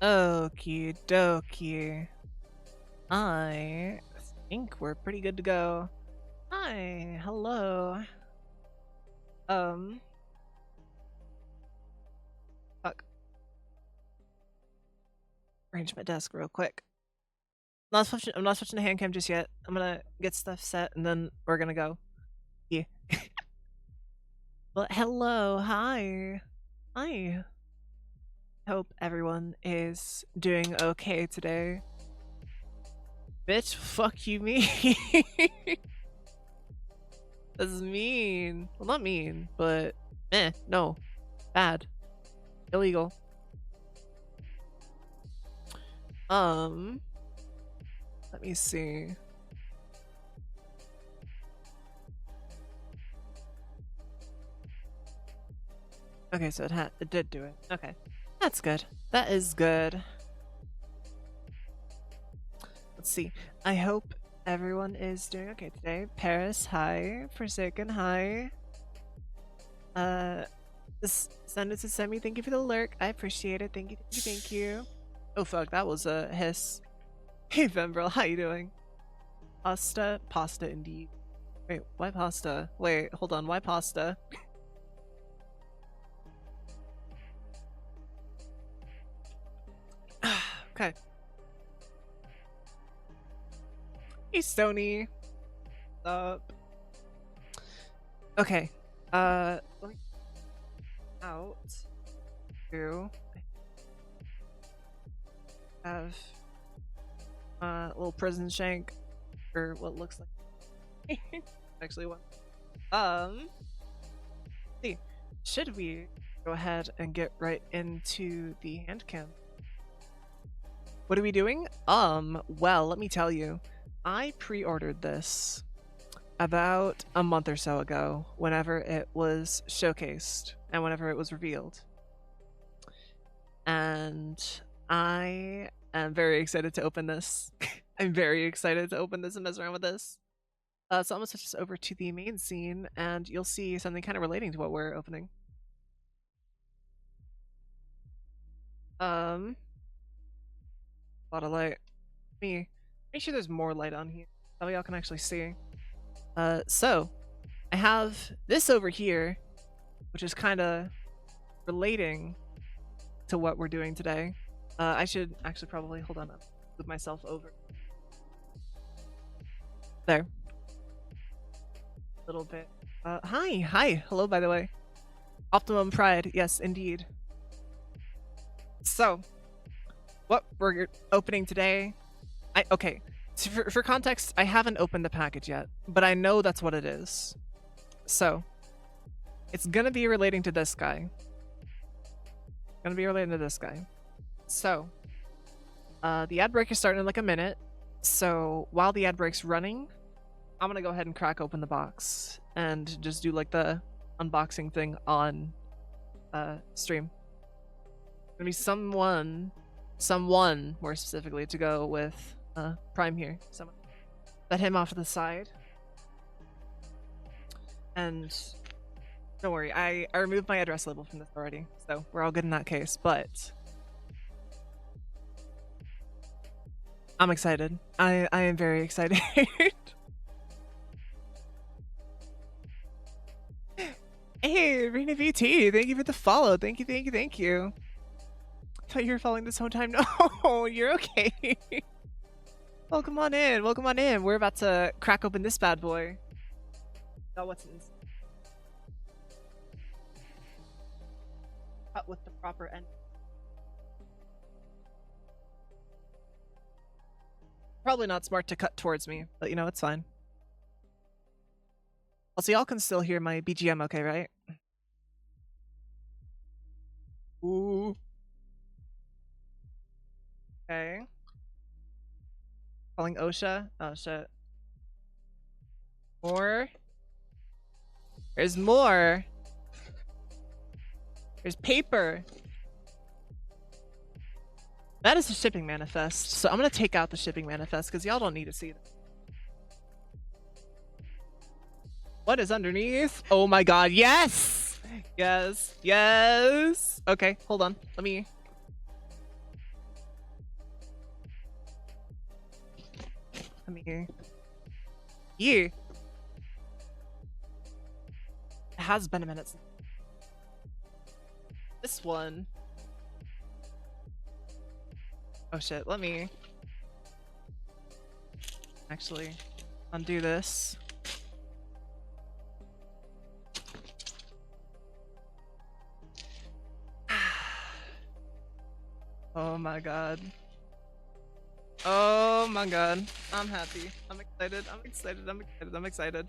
Okie dokie. I think we're pretty good to go. Hi, hello. Fuck. Arrange my desk real quick. I'm not switching to hand cam just yet. I'm gonna get stuff set and then we're gonna go. Yeah. Well, hello, hi. Hi. Hope everyone is doing okay today. Bitch, fuck you me. That's mean. Well, not mean, but no. Bad. Illegal. Let me see. Okay, so it did do it. Okay. That's good. That is good. Let's see. I hope everyone is doing okay today. Paris, hi. Forsaken, hi. Send it to Semi. Thank you for the lurk. I appreciate it. Thank you, thank you, thank you. Oh fuck, that was a hiss. Hey Vembril, how you doing? Pasta indeed. Wait, why pasta? Wait, hold on, why pasta? Okay. Hey Stony. What's up? Okay. Let me out to have a little prison shank or what looks like actually one. See, should we go ahead and get right into the hand cam? What are we doing? Well, let me tell you. I pre-ordered this about a month or so ago, whenever it was showcased and whenever it was revealed. And I am very excited to open this. I'm very excited to open this and mess around with this. So I'm gonna switch this over to the main scene and you'll see something kind of relating to what we're opening. A lot of light. Make sure there's more light on here. That way y'all can actually see. So I have this over here, which is kind of relating to what we're doing today. I should actually probably hold on, move myself over. There. A little bit. Hi, hello, by the way. Optimum Pride, yes, indeed. So, what we're opening today, okay. So for context, I haven't opened the package yet, but I know that's what it is. So, it's gonna be relating to this guy. So, the ad break is starting in like a minute. So while the ad break's running, I'm gonna go ahead and crack open the box and just do like the unboxing thing on stream. Gonna be someone more specifically to go with Prime here. Someone let him off to the side. And don't worry, I removed my address label from this already, so we're all good in that case, but I'm excited. I am very excited. Hey, Rena VT, thank you for the follow. Thank you. I thought you were following this whole time. No, you're okay. Welcome on in. We're about to crack open this bad boy. Oh, what's in? Cut with the proper end. Probably not smart to cut towards me, but you know, it's fine. Also, y'all can still hear my BGM okay, right? Ooh. Okay. Calling OSHA. Oh, shit. More. There's more. There's paper. That is the shipping manifest. So I'm gonna take out the shipping manifest because y'all don't need to see it. What is underneath? Oh my god, yes! Yes. Okay, hold on. Let me... me. Yeah. It has been a minute since this one. Oh shit, let me actually undo this. Oh my god. Oh my god. I'm happy. I'm excited. I'm excited. I'm excited. I'm excited.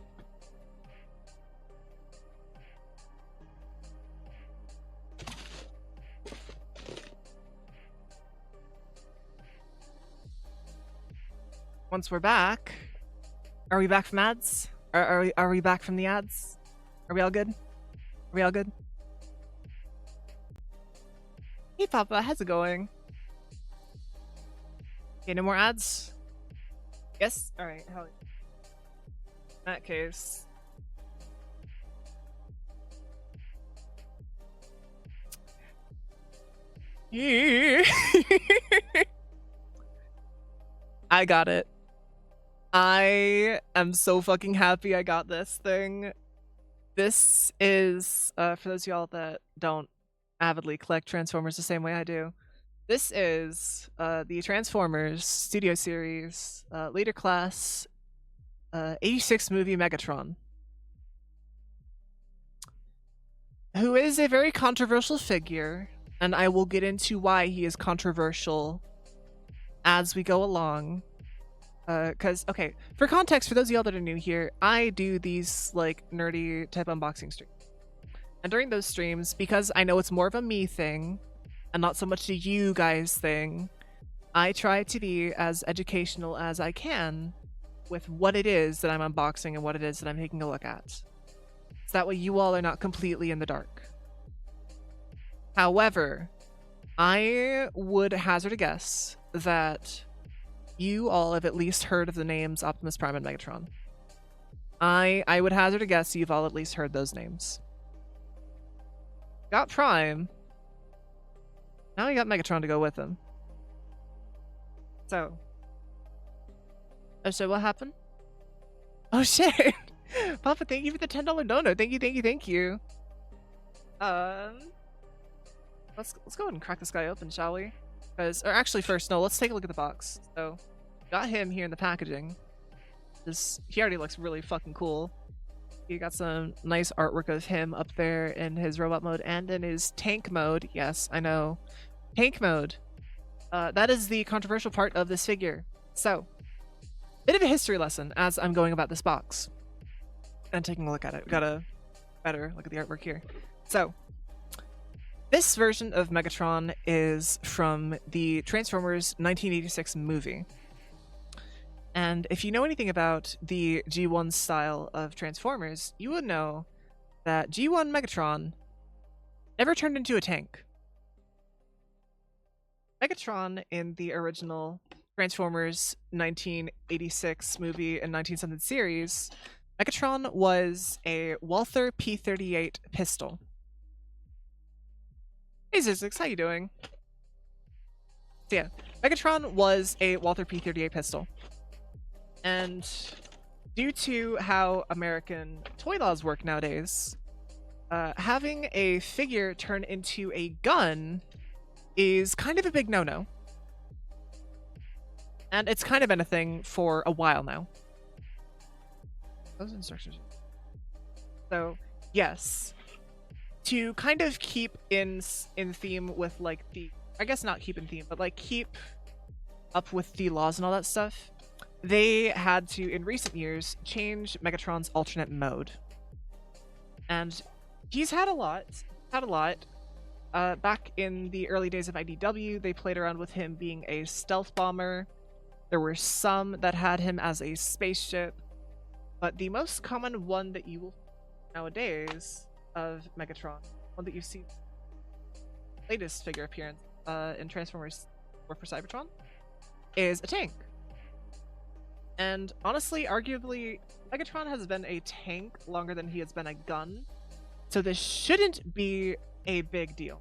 Once we're back, are we back from ads? Are we back from the ads? Are we all good? Are we all good? Hey Papa, how's it going? Okay, no more ads? Yes? Alright, hell yeah. In that case. Yeah. I got it. I am so fucking happy I got this thing. This is, for those of y'all that don't avidly collect Transformers the same way I do, this is the Transformers Studio Series Leader Class 86 movie Megatron, who is a very controversial figure, and I will get into why he is controversial as we go along. Because, okay, for context, for those of y'all that are new here, I do these, like, nerdy type unboxing streams. And during those streams, because I know it's more of a me thing, and not so much a you guys thing, I try to be as educational as I can with what it is that I'm unboxing and what it is that I'm taking a look at. So that way you all are not completely in the dark. However, I would hazard a guess that you all have at least heard of the names Optimus Prime and Megatron. I would hazard a guess you've all at least heard those names. Got Prime. Now you got Megatron to go with him. So. Oh, so what happened? Oh shit! Papa, thank you for the $10 donut. Thank you, thank you, thank you. Let's go ahead and crack this guy open, shall we? Or actually, first, no, let's take a look at the box. So, got him here in the packaging. He already looks really fucking cool. You got some nice artwork of him up there in his robot mode and in his tank mode. Yes, I know. Tank mode. That is the controversial part of this figure. So, bit of a history lesson as I'm going about this box. And taking a look at it. We got a better look at the artwork here. So, this version of Megatron is from the Transformers 1986 movie. And if you know anything about the G1 style of Transformers, you would know that G1 Megatron never turned into a tank. Megatron in the original Transformers 1986 movie and 1970 series, Megatron was a Walther P-38 pistol. Hey Zizix, how you doing? So yeah, Megatron was a Walther P-38 pistol. And due to how American toy laws work nowadays, having a figure turn into a gun is kind of a big no-no. And it's kind of been a thing for a while now. Those instructions. So, yes. To kind of keep in theme with, like, I guess not keep in theme, but, like, keep up with the laws and all that stuff, they had to, in recent years, change Megatron's alternate mode. And he's had a lot. Back in the early days of IDW, they played around with him being a stealth bomber. There were some that had him as a spaceship. But the most common one that you will nowadays of Megatron, one that you see latest figure appearance in Transformers War for Cybertron, is a tank. And honestly, arguably, Megatron has been a tank longer than he has been a gun, so this shouldn't be a big deal.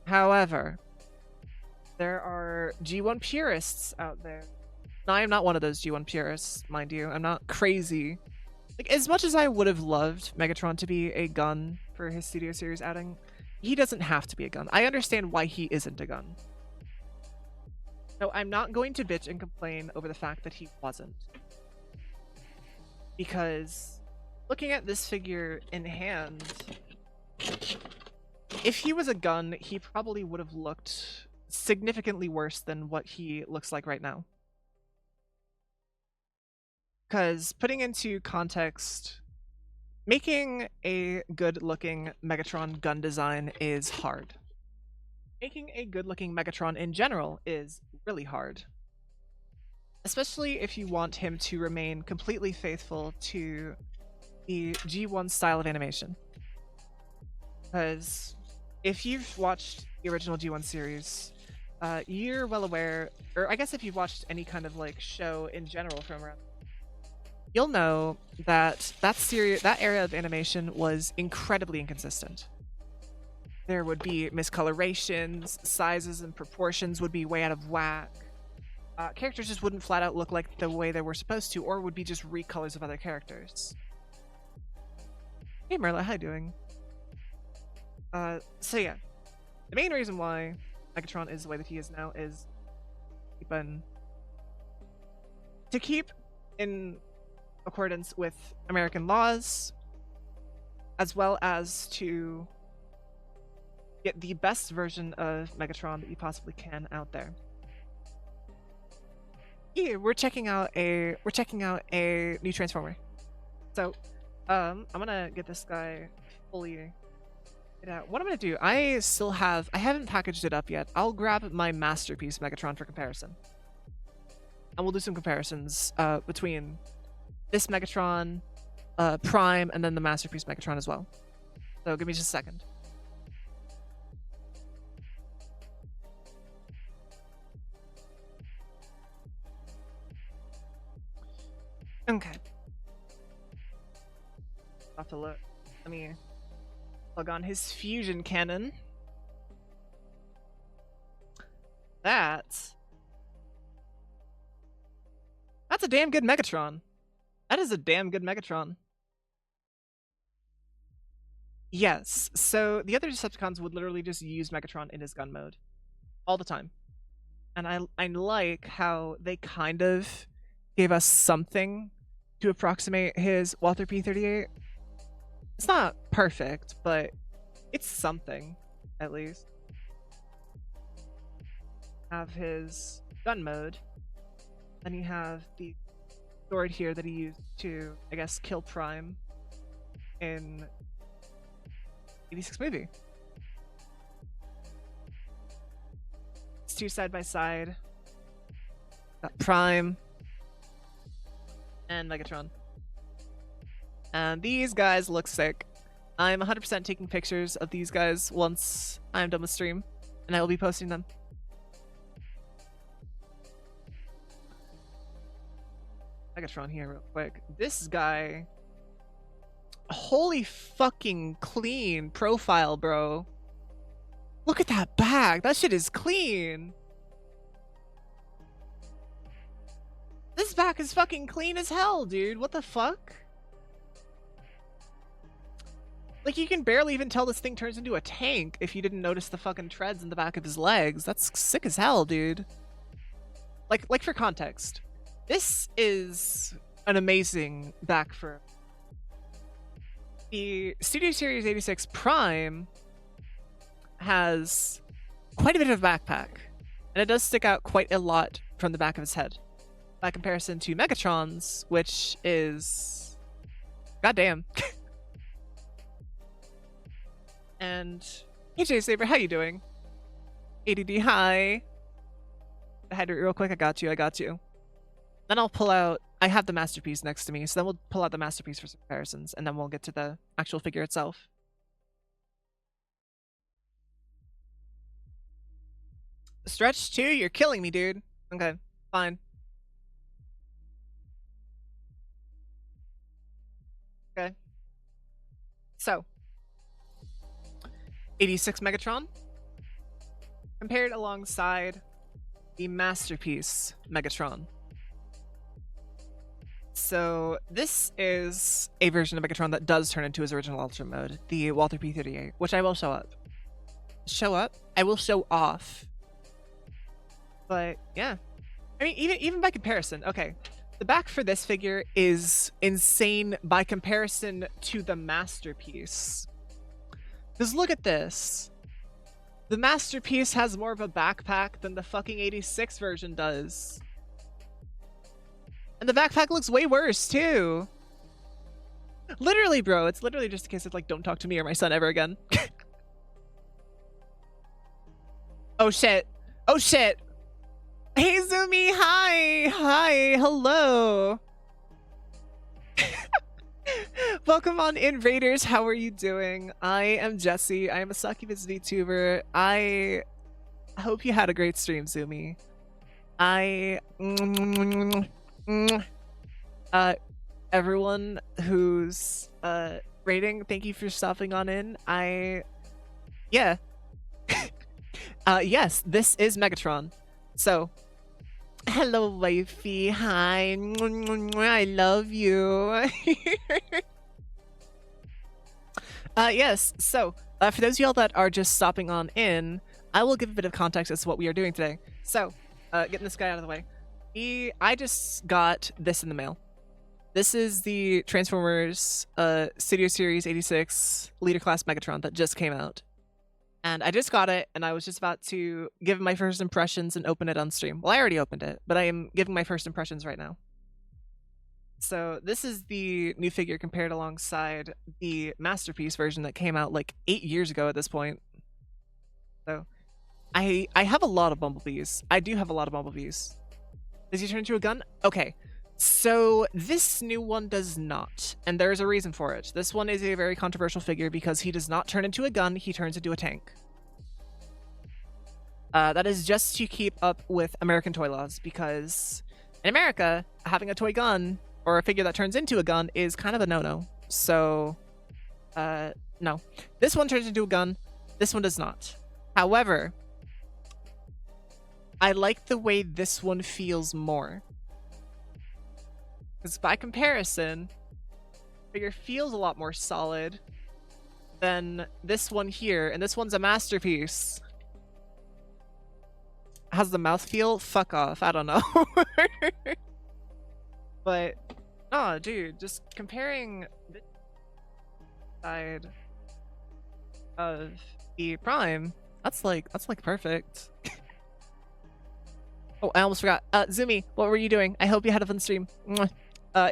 However, there are G1 purists out there I am not one of those G1 purists, mind you. I'm not crazy. Like, as much as I would have loved Megatron to be a gun for his Studio Series outing, he doesn't have to be a gun. I understand why he isn't a gun. So I'm not going to bitch and complain over the fact that he wasn't. Because looking at this figure in hand, if he was a gun, he probably would have looked significantly worse than what he looks like right now. Because putting into context, making a good-looking Megatron gun design is hard. Making a good-looking Megatron in general is really hard. Especially if you want him to remain completely faithful to the G1 style of animation. Because if you've watched the original G1 series, you're well aware, or I guess if you've watched any kind of like show in general from around, you'll know that that era of animation was incredibly inconsistent. There would be miscolorations, sizes and proportions would be way out of whack. Characters just wouldn't flat out look like the way they were supposed to, or would be just recolors of other characters. Hey Merla, how you doing? So yeah, the main reason why Megatron is the way that he is now is to keep in accordance with American laws, as well as to get the best version of Megatron that you possibly can out there. Yeah, we're checking out a new Transformer. So, I'm gonna get this guy fully. What I'm gonna do, I haven't packaged it up yet. I'll grab my masterpiece Megatron for comparison. And we'll do some comparisons between this Megatron, Prime, and then the masterpiece Megatron as well. So give me just a second. Okay. I'll have to look. Let me plug on his fusion cannon. That's a damn good Megatron. That is a damn good Megatron. Yes, so the other Decepticons would literally just use Megatron in his gun mode all the time. And I like how they kind of gave us something to approximate his Walther P-38. It's not perfect, but it's something, at least. Have his gun mode. Then you have the sword here that he used to, I guess, kill Prime in 86 movie. It's two side by side. Got Prime and Megatron. And these guys look sick. I'm 100% taking pictures of these guys once I'm done with stream, and I will be posting them. Megatron here real quick. This guy, holy fucking clean profile, bro. Look at that back. That shit is clean. This back is fucking clean as hell, dude. What the fuck? Like, you can barely even tell this thing turns into a tank if you didn't notice the fucking treads in the back of his legs. That's sick as hell, dude. Like for context, this is an amazing back for the Studio Series 86 Prime. Has quite a bit of a backpack, and it does stick out quite a lot from the back of his head by comparison to Megatron's, which is goddamn. And AJ Saber, how you doing? ADD, hi. I had it real quick. I got you. Then I'll pull out. I have the masterpiece next to me, so then we'll pull out the masterpiece for some comparisons, and then we'll get to the actual figure itself. Stretch 2, you're killing me, dude. Okay, fine. Okay. So, 86 Megatron compared alongside the masterpiece Megatron. So this is a version of Megatron that does turn into his original Ultra mode, the Walter P38, which I will show up. Show up? I will show off. But yeah. I mean, even by comparison, okay. The back for this figure is insane by comparison to the Masterpiece. Because look at this. The Masterpiece has more of a backpack than the fucking 86 version does. And the backpack looks way worse, too. Literally, bro. It's literally just a case of, like, don't talk to me or my son ever again. Oh, shit. Oh, shit. Hey, Zumi. Hi. Hi. Hello. Welcome on in, Raiders. How are you doing? I am Jesse. I am a succubus VTuber. I hope you had a great stream, Zumi. Everyone who's rating, thank you for stopping on in. Yeah. Yes, this is Megatron. So, hello, wifey. Hi. I love you. Yes, so, for those of y'all that are just stopping on in, I will give a bit of context as to what we are doing today. So, getting this guy out of the way. I just got this in the mail. This is the Transformers Studio Series 86 Leader Class Megatron that just came out. And I just got it, and I was just about to give my first impressions and open it on stream. Well, I already opened it, but I am giving my first impressions right now. So this is the new figure compared alongside the Masterpiece version that came out like 8 years ago at this point. So I have a lot of Bumblebees. I do have a lot of Bumblebees. Does he turn into a gun? Okay. So this new one does not, and there's a reason for it. This one is a very controversial figure because he does not turn into a gun, he turns into a tank. That is just to keep up with American toy laws, because in America, having a toy gun or a figure that turns into a gun is kind of a no-no. So, no. This one turns into a gun, this one does not. However, I like the way this one feels more. Because by comparison, the figure feels a lot more solid than this one here, and this one's a Masterpiece. How's the mouth feel? Fuck off, I don't know. But, oh dude, just comparing this side of the Prime, that's like perfect. Oh, I almost forgot. Zumi, what were you doing? I hope you had a fun stream. Mwah.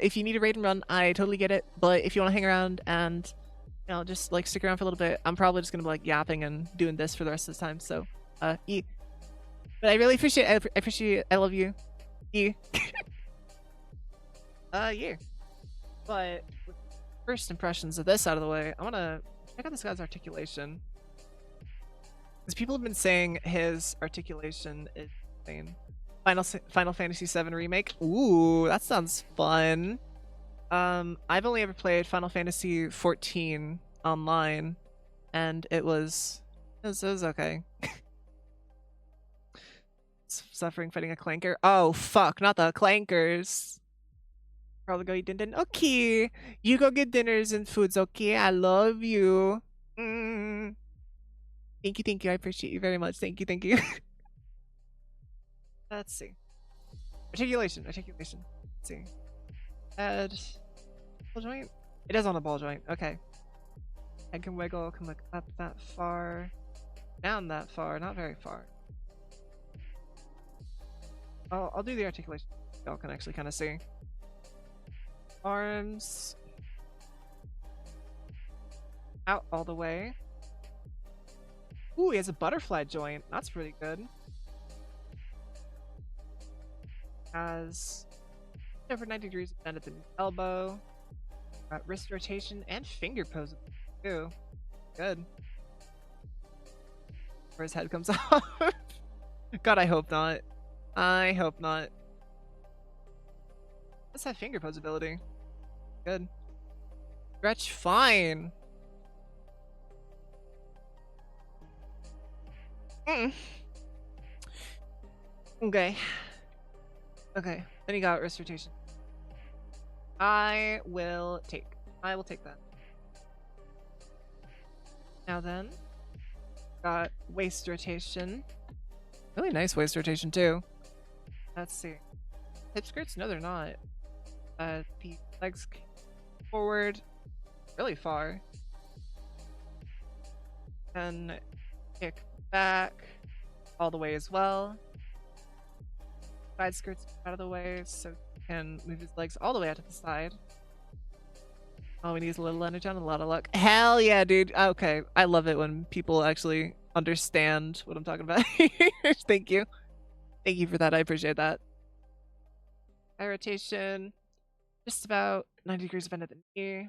If you need a raid and run, I totally get it. But if you want to hang around and, you know, just like stick around for a little bit, I'm probably just gonna be like yapping and doing this for the rest of the time. So, eat. But I really appreciate it. I appreciate it. I love you. Yeah. Yeah. But with first impressions of this out of the way, I want to check out this guy's articulation. Because people have been saying his articulation is insane. Final Fantasy VII Remake. Ooh, that sounds fun. I've only ever played Final Fantasy XIV online, and it was okay. Suffering fighting a clanker. Oh fuck, not the clankers. Probably go eat din. Okay, you go get dinners and foods. Okay, I love you. Thank you. I appreciate you very much. Thank you. Let's see. Articulation. Let's see. Head. Ball joint? It is on a ball joint. Okay. Head can wiggle, can look up that far. Down that far, not very far. I'll do the articulation. Y'all can actually kind of see. Arms. Out all the way. Ooh, he has a butterfly joint. That's pretty good. Has over 90 degrees bend at the elbow, wrist rotation, and finger pose too. Good. Where his head comes off. God, I hope not. I hope not. Let's have finger pose ability. Good. Stretch fine. Okay. Okay, then you got wrist rotation. I will take that. Now then, got waist rotation. Really nice waist rotation too. Let's see. Hip skirts? No, they're not. The legs forward really far. And kick back all the way as well. Side skirts out of the way so he can move his legs all the way out to the side. Oh, he needs a little energy and a lot of luck. Hell yeah, dude. Okay. I love it when people actually understand what I'm talking about. Thank you. Thank you for that. I appreciate that. Eye rotation. Just about 90 degrees bend at the knee.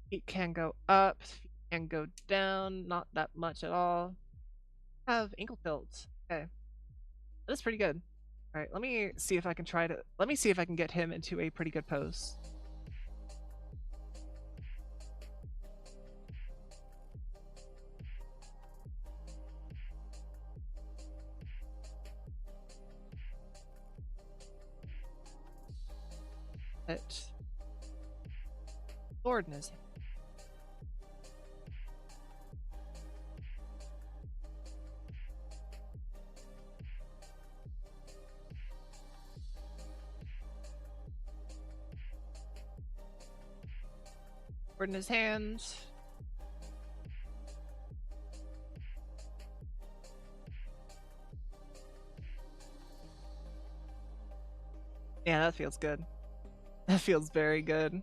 Feet can go up. Feet can go down. Not that much at all. Have ankle tilt. Okay. That's pretty good. All right. Let me see if I can get him into a pretty good pose. Sword in his hand. Sword in his hand. Yeah, that feels good. That feels very good.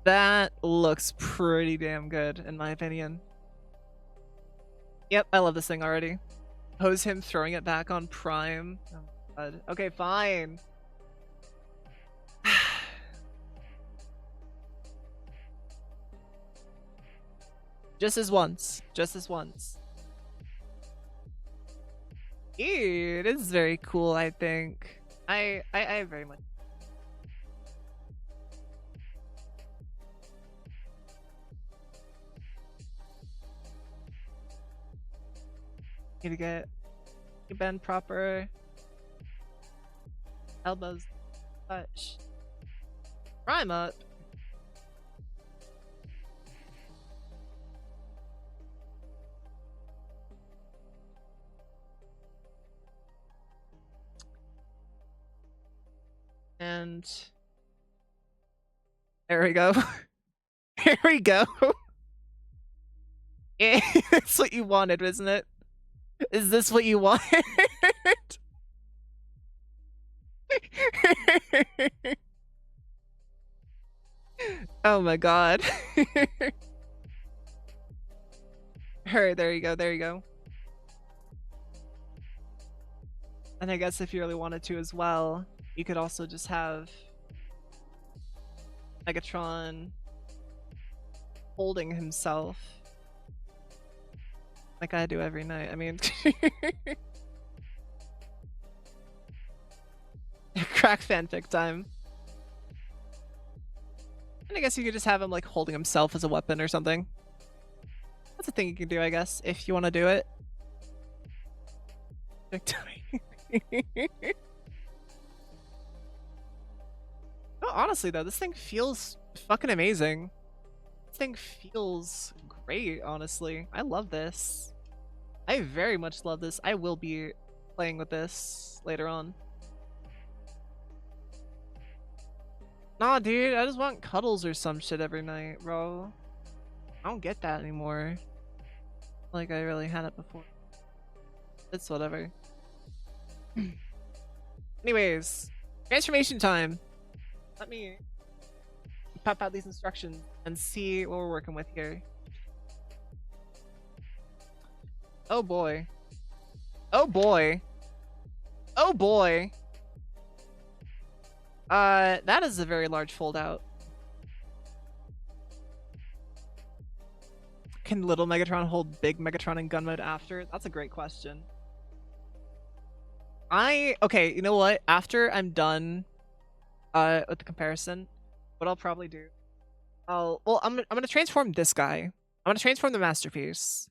That looks pretty damn good, in my opinion. Yep, I love this thing already. Pose him throwing it back on Prime. Oh my god. Okay, fine. Just as once. Just as once. Ew, it is very cool, I think. I very much. Need to get bend proper. Elbows touch. Prime up. And there we go. Here we go. Yeah, that's what you wanted, isn't it? Is this what you wanted? Oh my god. Alright, there you go, there you go. And I guess if you really wanted to as well, you could also just have Megatron holding himself like I do every night. I mean, crack fanfic time. And I guess you could just have him like holding himself as a weapon or something. That's a thing you can do, I guess, if you want to do it. No, honestly though, this thing feels fucking amazing. This thing feels great, honestly. I love this. I very much love this. I will be playing with this later on. Nah, dude, I just want cuddles or some shit every night, bro. I don't get that anymore. Like I really had it before. It's whatever. Anyways, transformation time. Let me pop out these instructions and see what we're working with here. Oh boy. Oh boy. Oh boy. That is a very large fold out. Can little Megatron hold big Megatron in gun mode after? That's a great question. Okay, you know what? After I'm done with the comparison, what I'll probably do, I'm gonna transform this guy. I'm gonna transform the Masterpiece.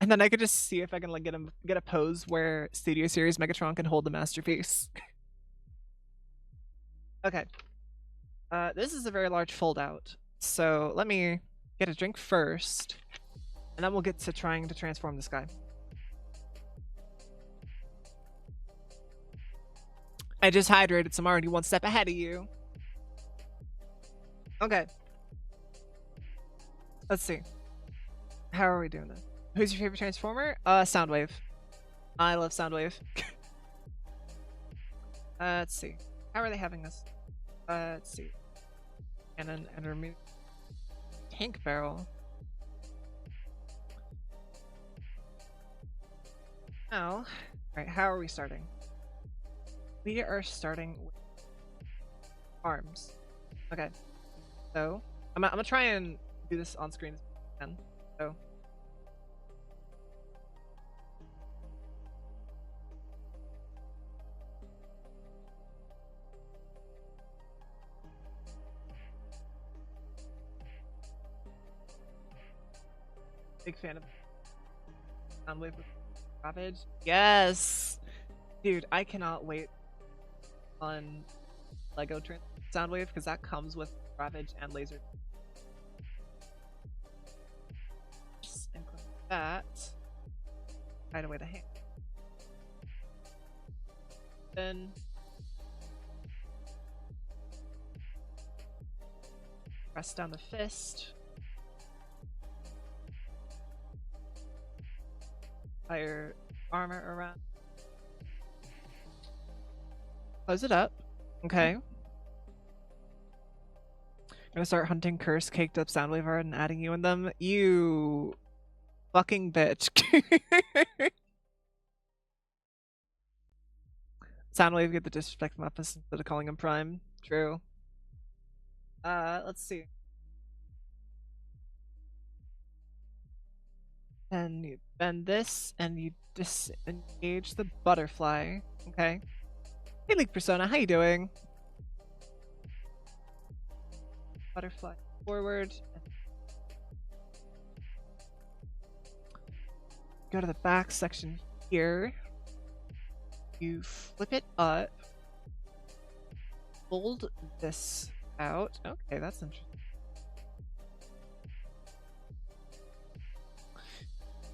And then I could just see if I can like get a pose where Studio Series Megatron can hold the Masterpiece. Okay. This is a very large fold out. So let me get a drink first, and then we'll get to trying to transform this guy. I just hydrated, so I'm already one step ahead of you. Okay. Let's see. How are we doing this? Who's your favorite Transformer? Soundwave. I love Soundwave. Let's see. How are they having this? Let's see. Cannon and remove tank barrel. Now, alright, how are we starting? We are starting with arms. Okay. So, I'm gonna try and do this on screen as I can. So. Big fan of Soundwave with Ravage. Yes! Dude, I cannot wait on Lego Soundwave because that comes with Ravage and laser. Just include that. Hide away the hand. Then press down the fist. Fire armor around. Close it up. Okay. Gonna start hunting cursed caked up Soundwave art and adding you in them. You fucking bitch. Soundwave get the disrespect from us instead of calling him Prime. True. Let's see. And you bend this and you disengage the butterfly. Okay. Hey Leak Persona, how you doing? Butterfly forward. Go to the back section here. You flip it up. Fold this out. Okay, that's interesting.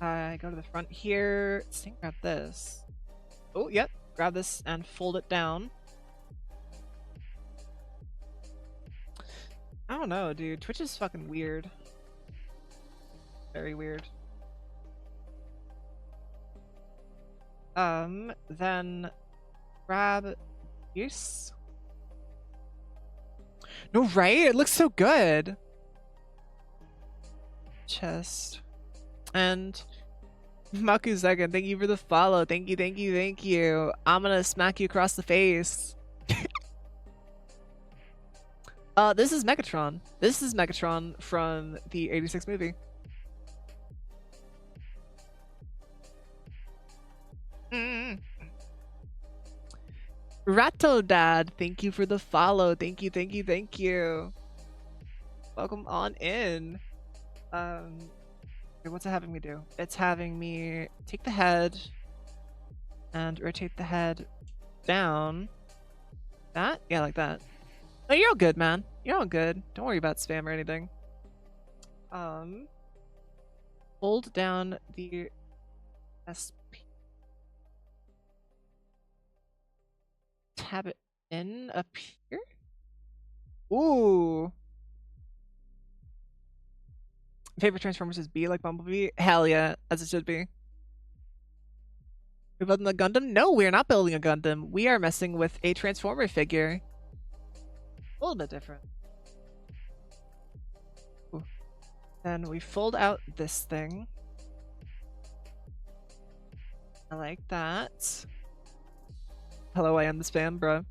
I go to the front here. Let's grab this. Oh, yep. Grab this and fold it down. I don't know, dude. Twitch is fucking weird. Very weird. Then grab use. No, right? It looks so good. Chest. And Makuzagan, thank you for the follow. Thank you, thank you, thank you. I'm gonna smack you across the face. This is Megatron. This is Megatron from the 86 movie. Ratto Dad, thank you for the follow. Thank you, thank you, thank you. Welcome on in. What's it having me do? It's having me take the head and rotate the head down. That? Yeah, like that. Oh, you're all good, man. You're all good. Don't worry about spam or anything. Hold down the SP. Tab it in up here. Ooh. Favorite Transformers is B, like Bumblebee? Hell yeah, as it should be. We're building a Gundam? No, we're not building a Gundam. We are messing with a Transformer figure. A little bit different. Ooh. Then we fold out this thing. I like that. Hello, I am the spam, bro.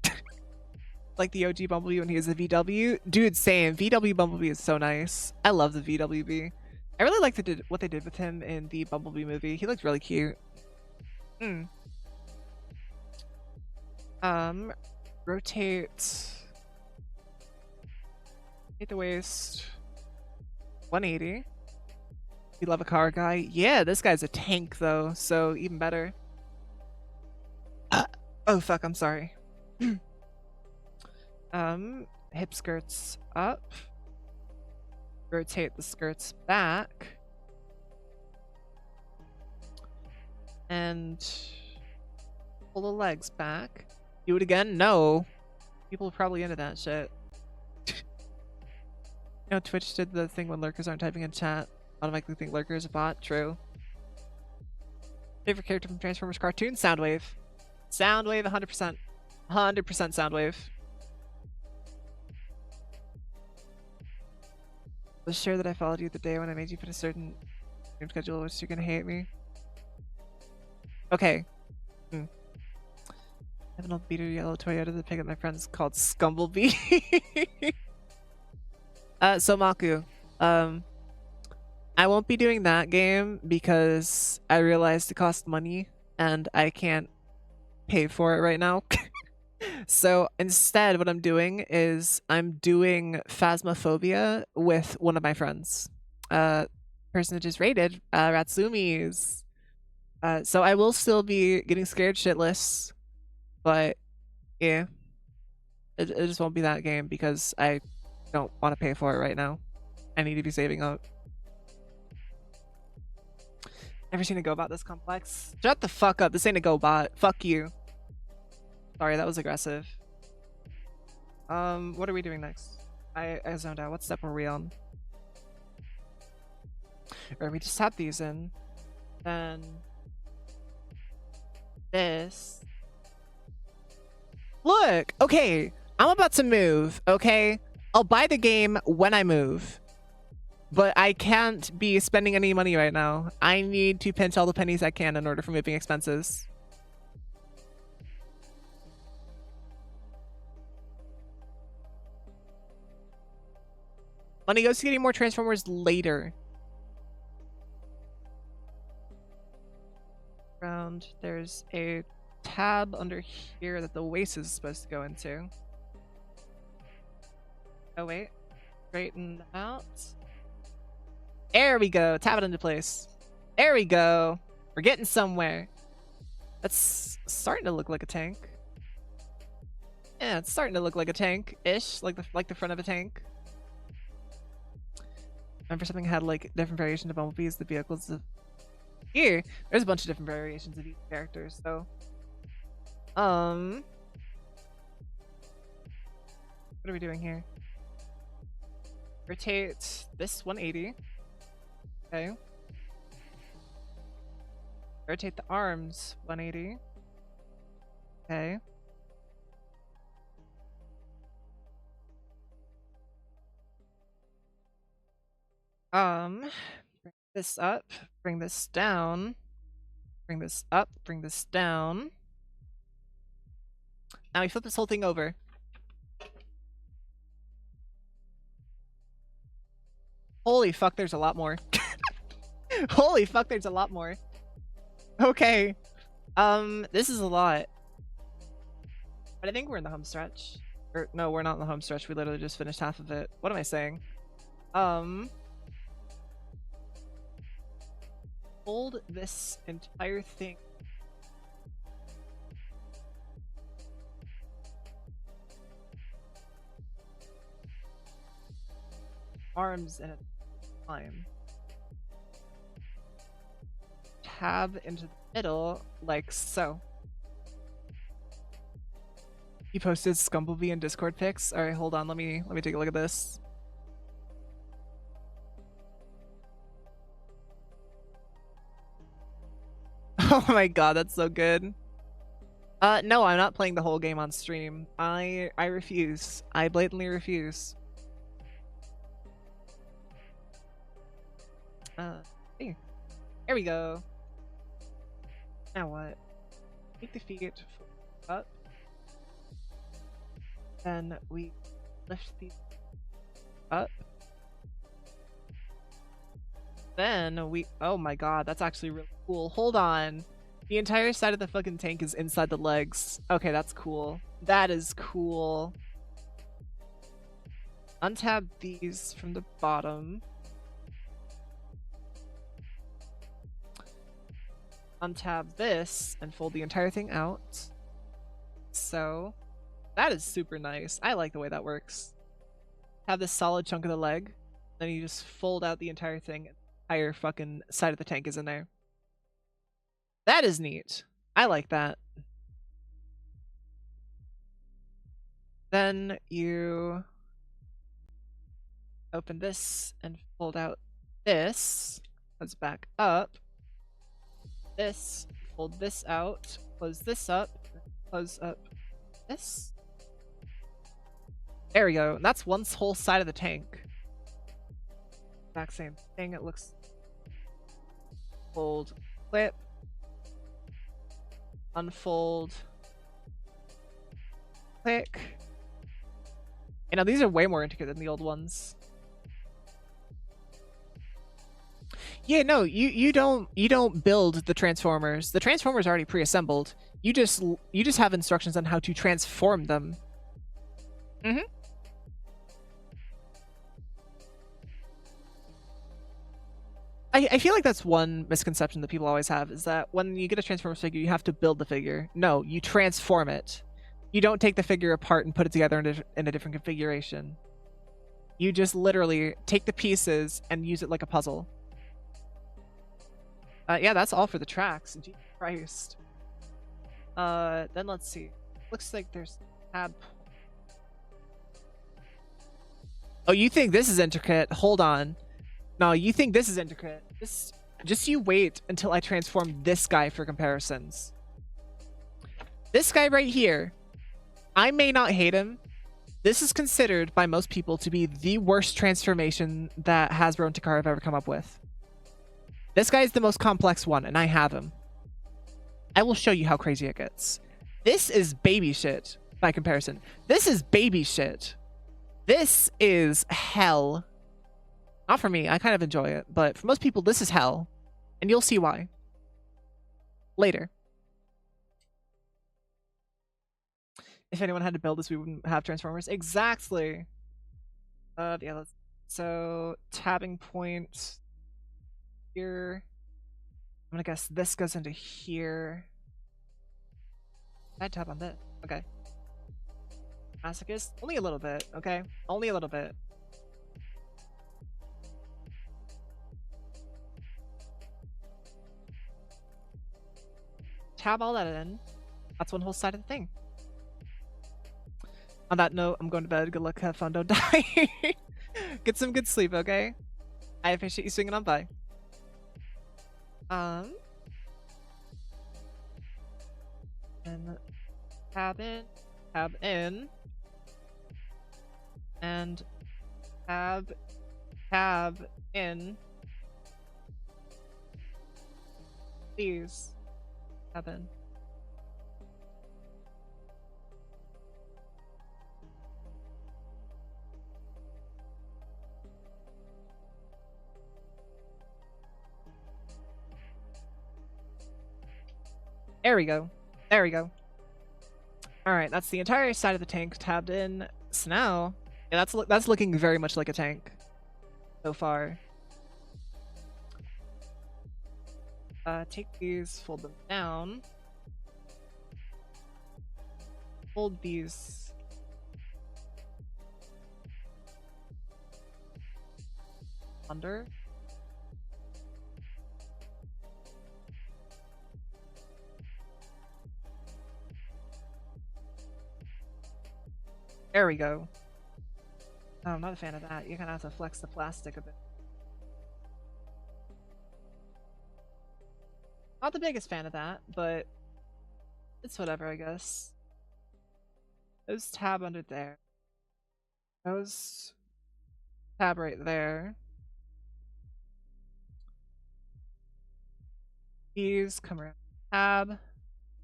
Like the OG Bumblebee when he was a VW. Dude, same. VW Bumblebee is so nice. I love the VWB. I really like what they did with him in the Bumblebee movie. He looked really cute. Rotate. Hit the waist. 180. You love a car guy? Yeah, this guy's a tank though, so even better. Oh fuck, I'm sorry. Hip skirts up. Rotate the skirts back. And pull the legs back. Do it again? No. People are probably into that shit. You know, Twitch did the thing when lurkers aren't typing in chat. Automatically think lurker is a bot. True. Favorite character from Transformers cartoon? Soundwave. Soundwave, 100%. 100% Soundwave. Was sure that I followed you the day when I made you put a certain game schedule, which you're gonna hate me. Okay. I have an old beater yellow Toyota that pick up my friends called Scumblebee. So Maku, I won't be doing that game because I realized it costs money and I can't pay for it right now. So instead, what I'm doing is I'm doing Phasmophobia with one of my friends. Person that just rated, Ratsumi's. So I will still be getting scared shitless, but yeah, it just won't be that game because I don't want to pay for it right now. I need to be saving up. Never seen a GoBot this complex. Shut the fuck up. This ain't a GoBot. Fuck you. Sorry, that was aggressive. What are we doing next? I zoned out. What step are we on? Or we just tap these in. Then this. Look! Okay, I'm about to move, okay? I'll buy the game when I move. But I can't be spending any money right now. I need to pinch all the pennies I can in order for moving expenses. Money goes to getting more Transformers later. Around, there's a tab under here that the waist is supposed to go into. Oh wait, straighten out. There we go. Tap it into place. There we go. We're getting somewhere. That's starting to look like a tank. Yeah, it's starting to look like a tank-ish, like the front of a tank. Remember something had like different variations of bumblebees, the vehicles of here. There's a bunch of different variations of each character, so what are we doing here? Rotate this 180. Okay. Rotate the arms 180. Okay. Bring this up, bring this down, bring this up, bring this down. Now we flip this whole thing over. Holy fuck, there's a lot more. Holy fuck, there's a lot more. Okay. This is a lot. But I think we're in the home stretch. Or, no, we're not in the home stretch. We literally just finished half of it. What am I saying? Hold this entire thing. Arms in a time. Tab into the middle, like so. He posted Scumblebee and Discord pics. All right, hold on. Let me take a look at this. Oh my god, that's so good. No, I'm not playing the whole game on stream. I refuse. I blatantly refuse. Here. There we go. Now what? Take the feet up. Then we lift these up. Then we... Oh my god, that's actually really cool. Hold on. The entire side of the fucking tank is inside the legs. Okay, that's cool. That is cool. Untab these from the bottom. Untab this and fold the entire thing out. So... That is super nice. I like the way that works. Have this solid chunk of the leg, then you just fold out the entire thing. Entire fucking side of the tank is in there. That is neat. I like that. Then you open this and fold out this. Let's back up. This, fold this out, close this up, close up this. There we go. That's one whole side of the tank. Exact same thing. It looks. Fold, clip, unfold, click. You know, these are way more intricate than the old ones. Yeah, no, you don't build the transformers. The transformers are already pre-assembled. You just have instructions on how to transform them. Mm-hmm. I feel like that's one misconception that people always have, is that when you get a Transformers figure, you have to build the figure. No, you transform it. You don't take the figure apart and put it together in a different configuration. You just literally take the pieces and use it like a puzzle. Yeah, that's all for the tracks. Jesus Christ. Then let's see. Looks like there's tab. Oh, you think this is intricate? Hold on. No, you think this is intricate. Just you wait until I transform this guy for comparisons. This guy right here, I may not hate him. This is considered by most people to be the worst transformation that Hasbro and Takara have ever come up with. This guy is the most complex one, and I have him. I will show you how crazy it gets. This is baby shit by comparison. This is baby shit. This is hell. Not for me, I kind of enjoy it, but for most people, this is hell. And you'll see why. Later. If anyone had to build this, we wouldn't have Transformers. Exactly. Yeah, so tabbing point here. I'm gonna guess this goes into here. I tab on this. Okay. Masochist? Only a little bit, okay? Only a little bit. Tab all that in. That's one whole side of the thing. On that note, I'm going to bed. Good luck, have fun, don't die. Get some good sleep, okay? I appreciate you swinging on by. And tab in, and tab in. Please, tab in. There we go. There we go. Alright, that's the entire side of the tank tabbed in. So now, yeah, that's looking very much like a tank so far. Take these, fold them down. Fold these under. There we go. Oh, I'm not a fan of that. You're gonna have to flex the plastic a bit. Not the biggest fan of that, but it's whatever, I guess. Those tab under there. Those tab right there. These come around. Tab.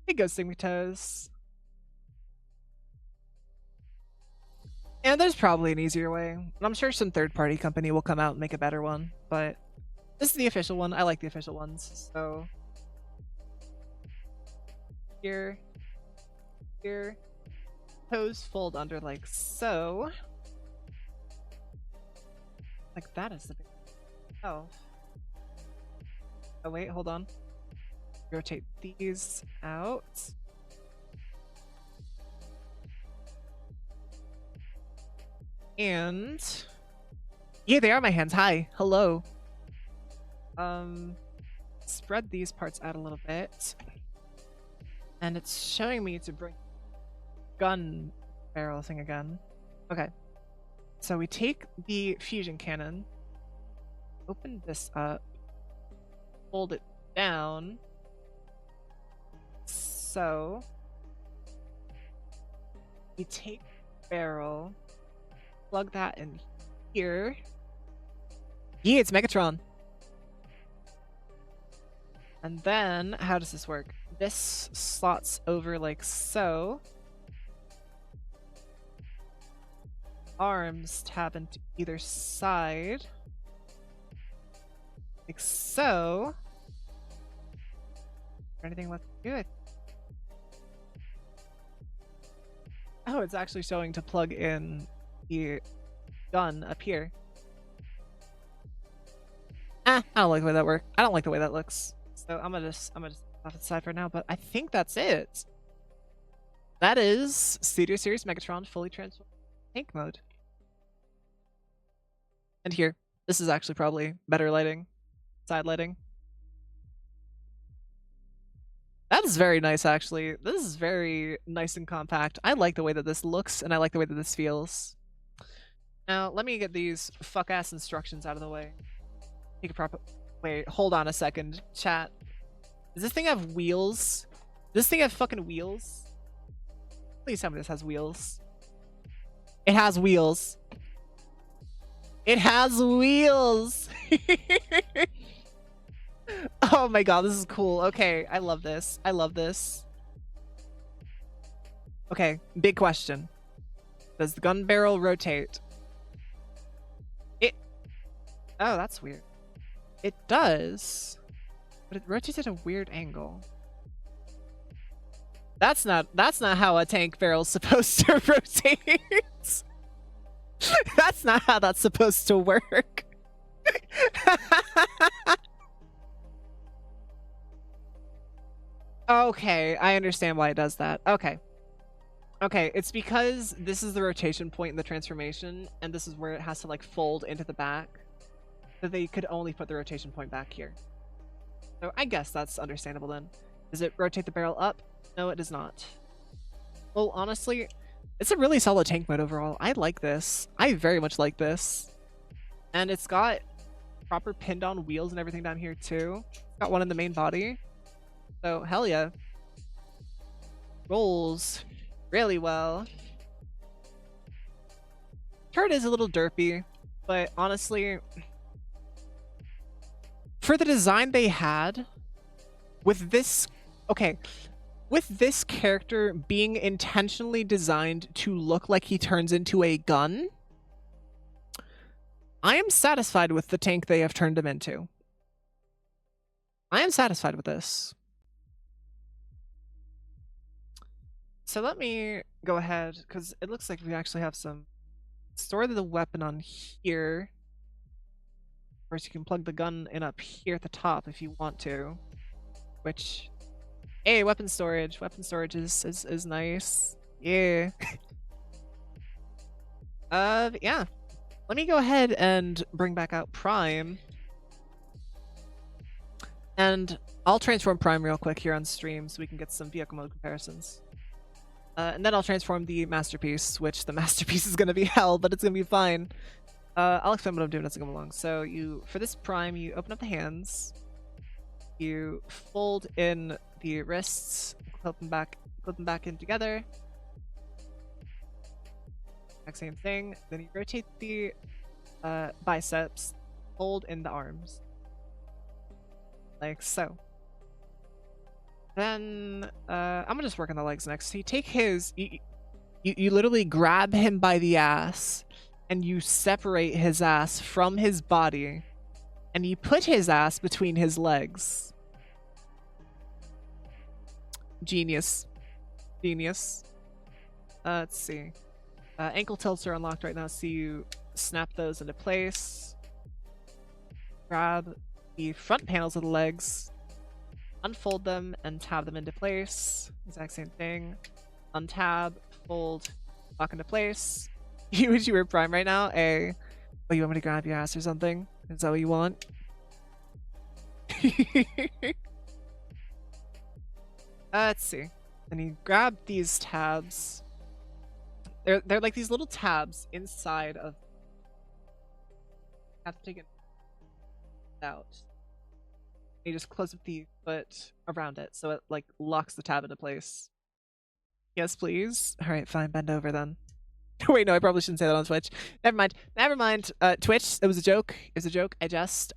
It goes Stigmy Toes. And there's probably an easier way. I'm sure some third-party company will come out and make a better one, but this is the official one. I like the official ones, so here, toes fold under like so. Like that is the big. Oh wait, hold on. Rotate these out. And yeah, they are my hands. Hi. Hello. Spread these parts out a little bit. And it's showing me to bring gun barrel thing again. Okay. So we take the fusion cannon, open this up, fold it down. So we take the barrel, plug that in here. Yeah, it's Megatron. And then, how does this work? This slots over like so. Arms tab into either side. Like so. Anything left to do it? Oh, it's actually showing to plug in the gun up here. I don't like the way that works. I don't like the way that looks. So I'm gonna just off to the side for now, but I think that's it. That is Studio Series Megatron fully transformed tank mode. And here, this is actually probably better lighting, side lighting. That is very nice, actually. This is very nice and compact. I like the way that this looks, and I like the way that this feels. Now, let me get these fuck-ass instructions out of the way. Take a proper... Wait, hold on a second, chat. Does this thing have wheels? Does this thing have fucking wheels? Please tell me this has wheels. It has wheels. It has wheels! Oh my god, this is cool. Okay, I love this. I love this. Okay, big question. Does the gun barrel rotate? Oh, that's weird. It does, but it rotates at a weird angle. That's not how a tank barrel's supposed to rotate. That's not how that's supposed to work. Okay, I understand why it does that. Okay. Okay, it's because this is the rotation point in the transformation, and this is where it has to like fold into the back. So they could only put the rotation point back here. So I guess that's understandable then. Does it rotate the barrel up? No, it does not. Well, honestly, it's a really solid tank mode overall. I like this. I very much like this. And it's got proper pinned on wheels and everything down here too. It's got one in the main body. So hell yeah. Rolls really well. Turret is a little derpy, but honestly, for the design they had, with this, okay, with this character being intentionally designed to look like he turns into a gun, I am satisfied with the tank they have turned him into. I am satisfied with this. So let me go ahead, because it looks like we actually have some... Store the weapon on here. Of course, you can plug the gun in up here at the top if you want to. Which... Hey, weapon storage. Weapon storage is nice. Yeah. Yeah. Let me go ahead and bring back out Prime. And I'll transform Prime real quick here on stream so we can get some vehicle mode comparisons. And then I'll transform the Masterpiece, which the Masterpiece is going to be hell, but it's going to be fine. I'll explain what I'm doing as I go along. So for this Prime, you open up the hands. You fold in the wrists, clip them back in together. Exact same thing. Then you rotate the biceps, fold in the arms. Like so. Then I'm gonna just work on the legs next. So you take his, you literally grab him by the ass, and you separate his ass from his body, and you put his ass between his legs. Genius, genius. Let's see. Ankle tilts are unlocked right now, so you snap those into place. Grab the front panels of the legs. Unfold them and tab them into place. Exact same thing. Untab, fold, lock into place. You wish you were Prime right now? Oh, you want me to grab your ass or something? Is that what you want? Let's see. And you grab these tabs. They're like these little tabs inside of. Have to take it out. You just close up the foot around it, so it like locks the tab into place. Yes, please. All right, fine. Bend over then. Wait, no, I probably shouldn't say that on Twitch. Never mind. Never mind. Twitch, it was a joke. It was a joke. I just.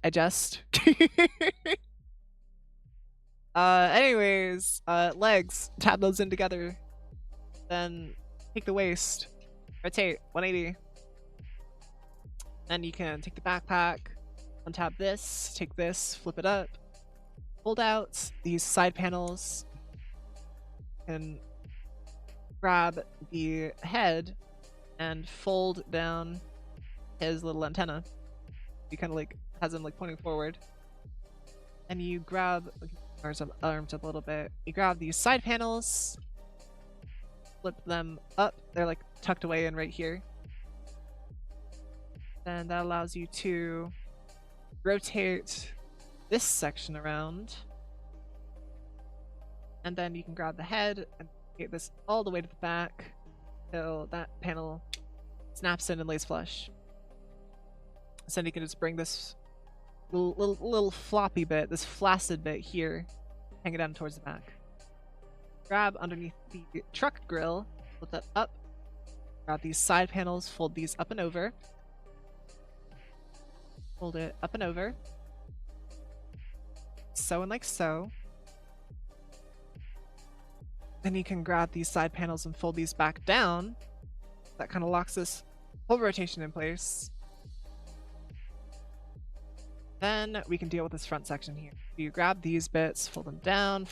Anyways, legs. Tab those in together. Then take the waist. Rotate 180. Then you can take the backpack, untap this, take this, flip it up, hold out these side panels, and grab the head and fold down his little antenna. He kind of like has him like pointing forward. And you grab arms up a little bit. You grab these side panels, flip them up. They're like tucked away in right here. And that allows you to rotate this section around. And then you can grab the head and get this all the way to the back till that panel snaps in and lays flush. So then you can just bring this little floppy bit, this flaccid bit here, hang it down towards the back. Grab underneath the truck grill, flip that up. Grab these side panels, fold these up and over. Fold it up and over. So and like so. Then you can grab these side panels and fold these back down. That kind of locks this whole rotation in place. Then we can deal with this front section here. You grab these bits, fold them down,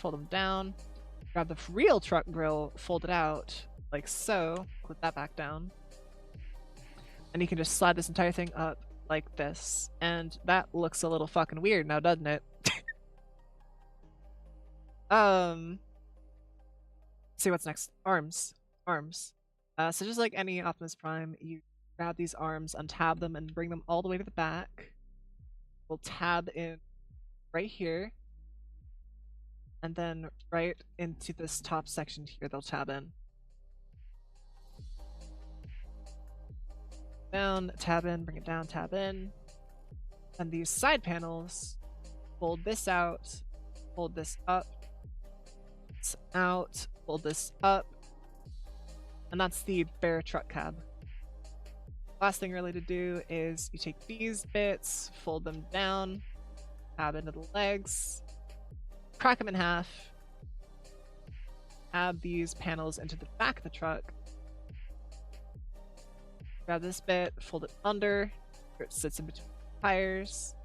grab the real truck grill, fold it out like so, put that back down. And you can just slide this entire thing up like this. And that looks a little fucking weird now, doesn't it? See what's next. Arms. So just like any Optimus Prime, you grab these arms, untab them, and bring them all the way to the back. We'll tab in right here. And then right into this top section here, they'll tab in. Down, tab in, bring it down, tab in. And these side panels, fold this out, fold this up, this out, fold this up. And that's the bare truck cab. Last thing really to do is you take these bits, fold them down, tab into the legs, crack them in half, add these panels into the back of the truck, grab this bit, fold it under, where it sits in between the tires,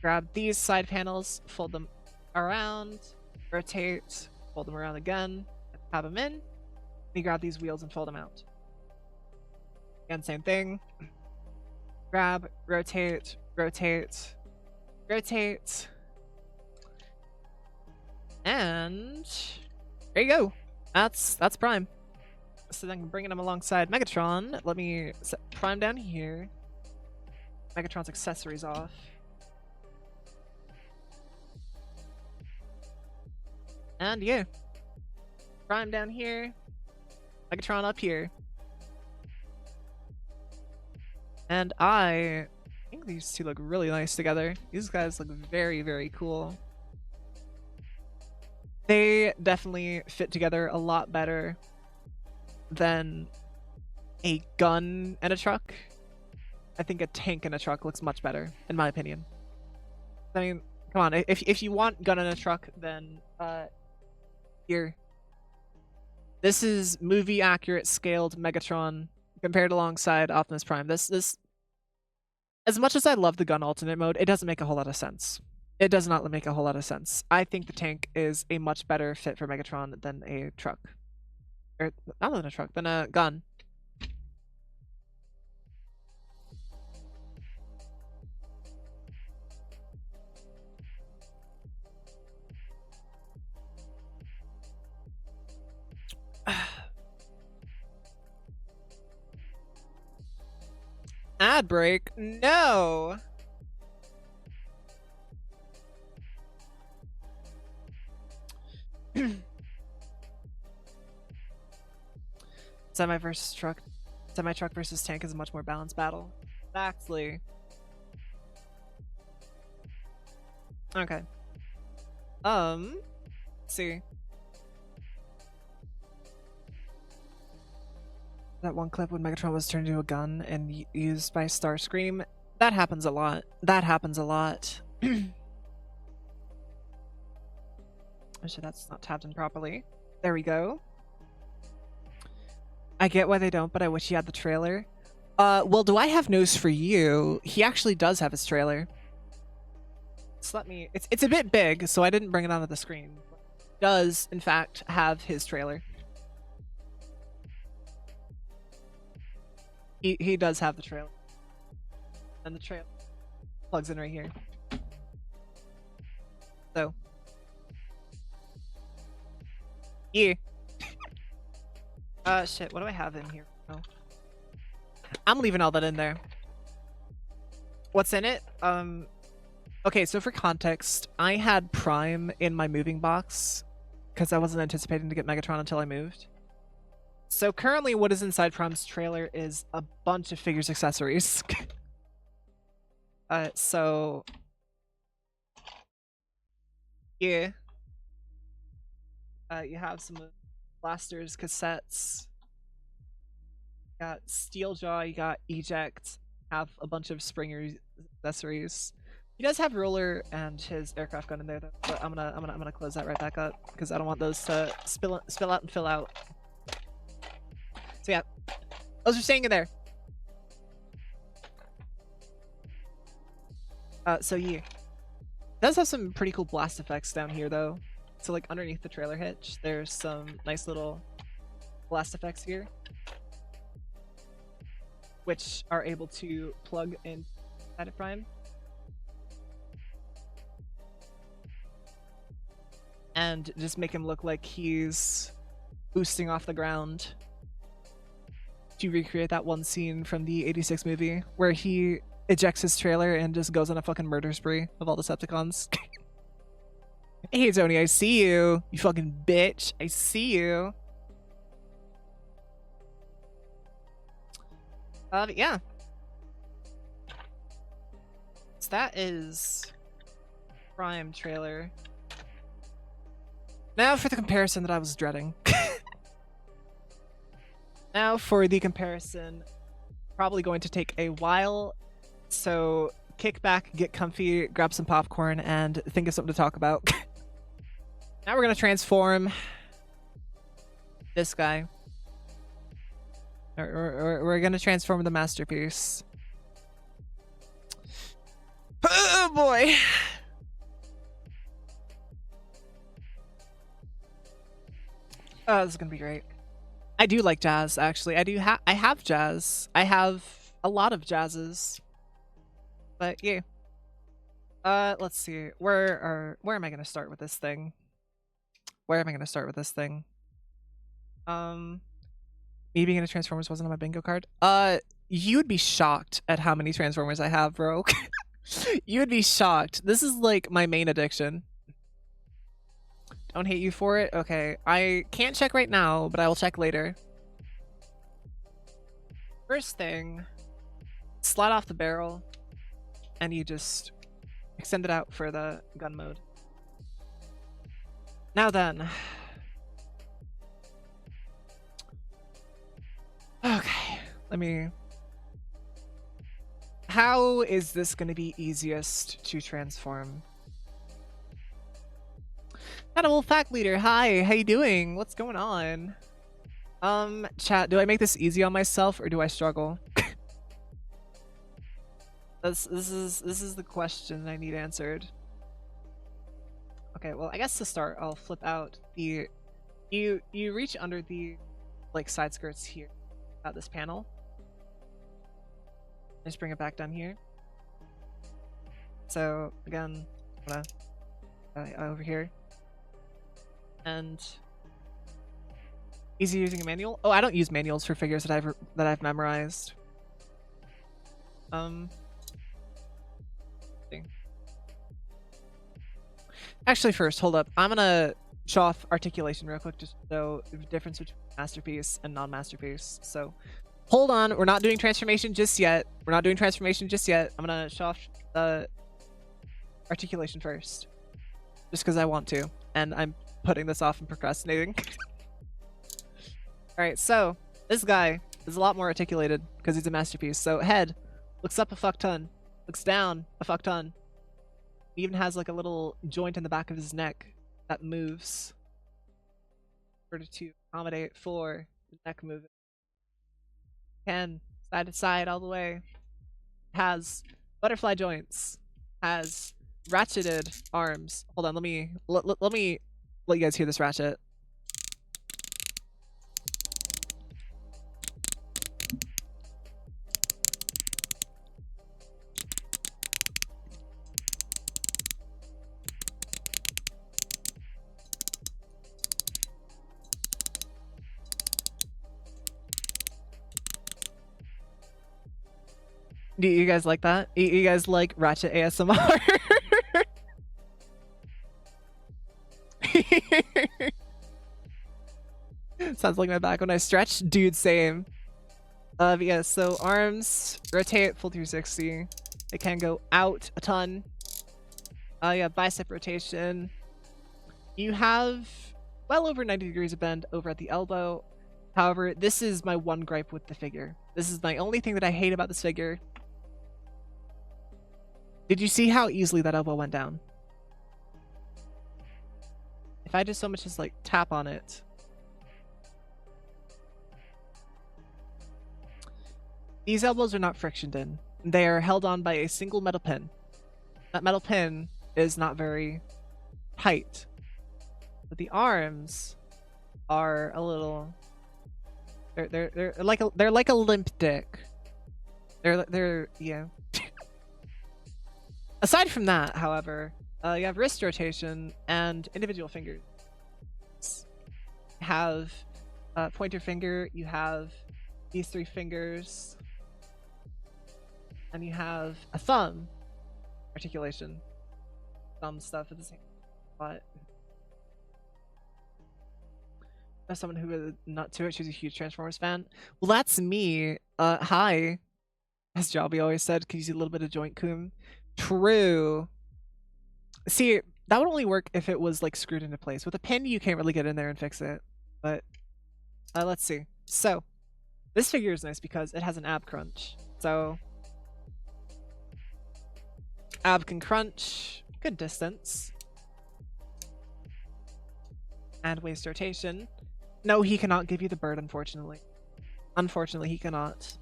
grab these side panels, fold them around, rotate, fold them around again, and tab them in, and you grab these wheels and fold them out. Again, same thing. Grab, rotate, rotate, rotate. And there you go. That's Prime. So then bringing him alongside Megatron, let me set Prime down here. Megatron's accessories off. And yeah. Prime down here. Megatron up here. And I think these two look really nice together. These guys look very, very cool. They definitely fit together a lot better than a gun and a truck. I think a tank and a truck looks much better, in my opinion. I mean, come on, if you want gun and a truck, then here. This is movie accurate scaled Megatron compared alongside Optimus Prime. This as much as I love the gun alternate mode, it doesn't make a whole lot of sense. It does not make a whole lot of sense. I think the tank is a much better fit for Megatron than a truck. Or, not than a truck, than a gun. Ad break? No! Semi versus truck. Semi truck versus tank is a much more balanced battle. Exactly. Okay. Let's see. That one clip when Megatron was turned into a gun and used by Starscream. That happens a lot. That happens a lot. Actually, that's not tabbed in properly. There we go. I get why they don't, but I wish he had the trailer. Well, do I have news for you? He actually does have his trailer. So let me... It's a bit big, so I didn't bring it onto the screen. Does, in fact, have his trailer. He does have the trailer. And the trailer plugs in right here. So. Yeah. Shit, what do I have in here? Oh. I'm leaving all that in there. What's in it? Okay, so for context, I had Prime in my moving box because I wasn't anticipating to get Megatron until I moved. So currently what is inside Prime's trailer is a bunch of figures accessories. So... Yeah. You have some blasters, cassettes. You got Steeljaw, you got Eject, have a bunch of Springer accessories. He does have Roller and his aircraft gun in there though, but I'm gonna close that right back up because I don't want those to spill out and fill out. So yeah, those are staying in there. So yeah, it does have some pretty cool blast effects down here though. So like underneath the trailer hitch, there's some nice little blast effects here, which are able to plug in inside of Prime. And just make him look like he's boosting off the ground to recreate that one scene from the 86 movie where he ejects his trailer and just goes on a fucking murder spree of all the Decepticons. Hey Tony, I see you. You fucking bitch. I see you. Yeah. So that is Prime trailer. Now for the comparison that I was dreading. Now for the comparison, probably going to take a while, so kick back, get comfy, grab some popcorn, and think of something to talk about. Now we're gonna transform this guy. We're gonna transform the masterpiece. Oh boy! Oh, this is gonna be great. I do like jazz, actually. I have jazz. I have a lot of jazzes. But yeah. Let's see. Where am I gonna start with this thing? Where am I gonna start with this thing? Me being into Transformers wasn't on my bingo card. You would be shocked at how many Transformers I have, bro. You would be shocked. This is like my main addiction. Don't hate you for it? Okay. I can't check right now, but I will check later. First thing, slide off the barrel, and you just extend it out for the gun mode. Now then. Okay, let me... How is this going to be easiest to transform? Animal Fact Leader, hi, how you doing? What's going on? Chat, do I make this easy on myself or do I struggle? This is the question I need answered. Okay, well, I guess to start, I'll flip out the... You reach under the, like, side skirts here at this panel. Just bring it back down here. So, again, I'm gonna... over here. And... Easy using a manual? Oh, I don't use manuals for figures that I've memorized. Actually, first, hold up. I'm gonna show off articulation real quick, just so the difference between masterpiece and non-masterpiece. So, hold on. We're not doing transformation just yet. I'm gonna show off the articulation first, just because I want to, and I'm putting this off and procrastinating. All right, so this guy is a lot more articulated because he's a masterpiece. So head looks up a fuck ton, looks down a fuck ton. He even has like a little joint in the back of his neck that moves in order to accommodate for the neck movement. Can side to side all the way. Has butterfly joints. Has ratcheted arms. Hold on, let me let you guys hear this ratchet. Do you guys like that? You guys like ratchet ASMR? Sounds like my back when I stretch. Dude, same. But yeah, so arms, rotate, full 360. They can go out a ton. Yeah, bicep rotation. You have well over 90 degrees of bend over at the elbow. However, this is my one gripe with the figure. This is my only thing that I hate about this figure. Did you see how easily that elbow went down? If I just so much as like tap on it. These elbows are not frictioned in. They are held on by a single metal pin. That metal pin is not very tight. But the arms are a little they're like a limp dick. They're yeah. Aside from that, however, you have wrist rotation and individual fingers. You have pointer finger, you have these three fingers, and you have a thumb articulation. Thumb stuff at the same spot. As someone who is not to it, she's a huge Transformers fan. Well, that's me. Hi. As Jobby always said, could you see a little bit of joint coom? True. See, that would only work if it was like screwed into place. With a pin, you can't really get in there and fix it. But let's see. So this figure is nice because it has an ab crunch. So ab can crunch good distance. And waist rotation. No, he cannot give you the bird, unfortunately. Unfortunately, he cannot.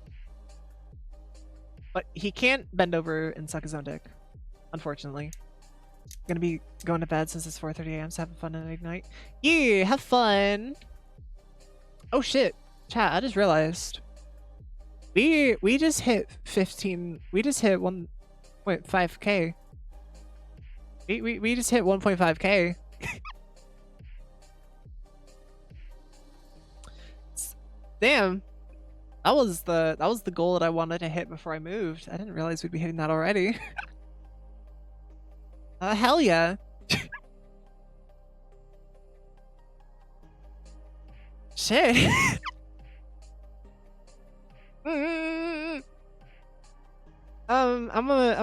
But he can't bend over and suck his own dick. Unfortunately. I'm gonna be going to bed since it's 4:30 a.m. so having fun at night. Yeah, have fun! Oh shit. Chat, I just realized. We just hit 15... We just hit 1.5k. We just hit 1.5k. Damn. That was the goal that I wanted to hit before I moved. I didn't realize we'd be hitting that already. Hell yeah. Shit. I'm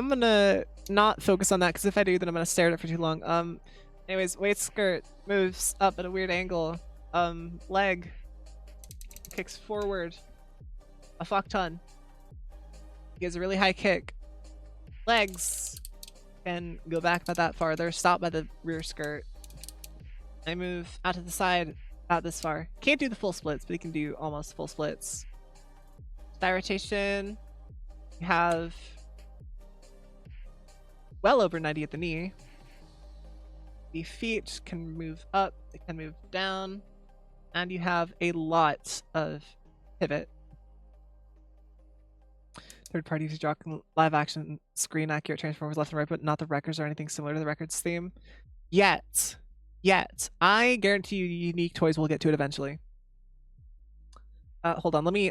gonna not focus on that because if I do, then I'm gonna stare at it for too long. Anyways, waist skirt moves up at a weird angle. Leg kicks forward a fuck ton. He has a really high kick. Legs can go back about that far. They're stopped by the rear skirt. I move out to the side about this far. Can't do the full splits, but he can do almost full splits. Thigh rotation. You have well over 90 at the knee. The feet can move up, they can move down, and you have a lot of pivot. Third parties dropping live action screen accurate Transformers left and right, but not the records or anything similar to the records theme. Yet. I guarantee you unique toys will get to it eventually. Hold on, let me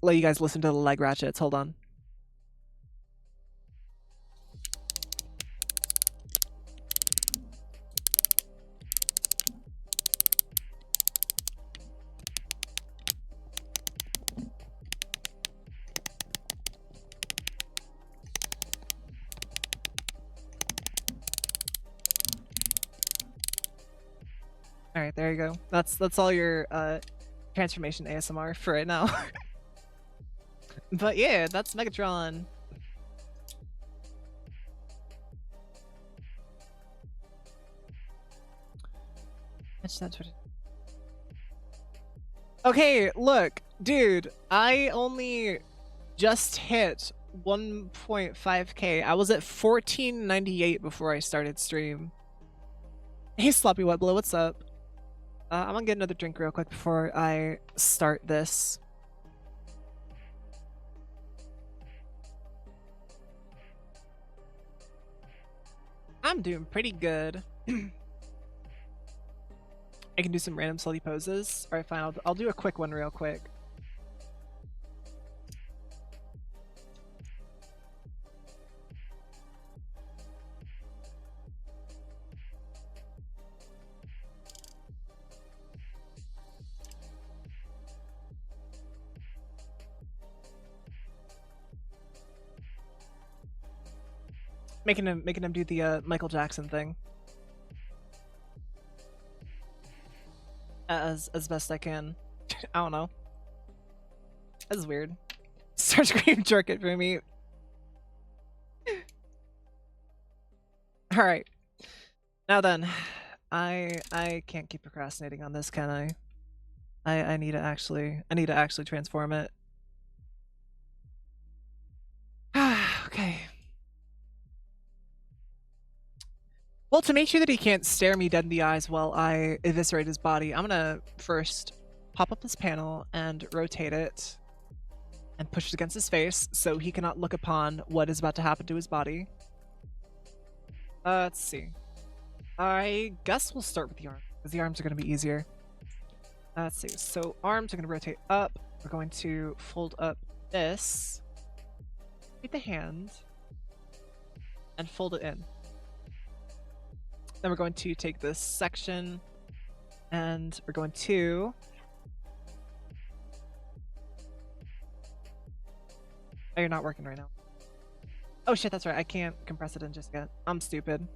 let you guys listen to the leg ratchets. Hold on. All right, there you go. That's all your transformation ASMR for right now. But yeah, that's Megatron. Okay, look, dude, I only just hit 1.5k. I was at 1498 before I started stream. Hey, Sloppy Wet Blow, what's up? I'm gonna get another drink real quick before I start this. I'm doing pretty good. I can do some random slutty poses. Alright, fine. I'll do a quick one real quick. Making him do the Michael Jackson thing. As best I can. I don't know. That's weird. Starscream jerk it for me. Alright. Now then. I can't keep procrastinating on this, can I? I need to actually transform it. Okay. Well, to make sure that he can't stare me dead in the eyes while I eviscerate his body, I'm gonna first pop up this panel and rotate it and push it against his face so he cannot look upon what is about to happen to his body. Let's see. I guess we'll start with the arm, because the arms are going to be easier. Let's see. So arms are going to rotate up. We're going to fold up this, take the hand, and fold it in. Then we're going to take this section, and we're going to oh, you're not working right now. Oh shit, that's right. I can't compress it in just yet. I'm stupid.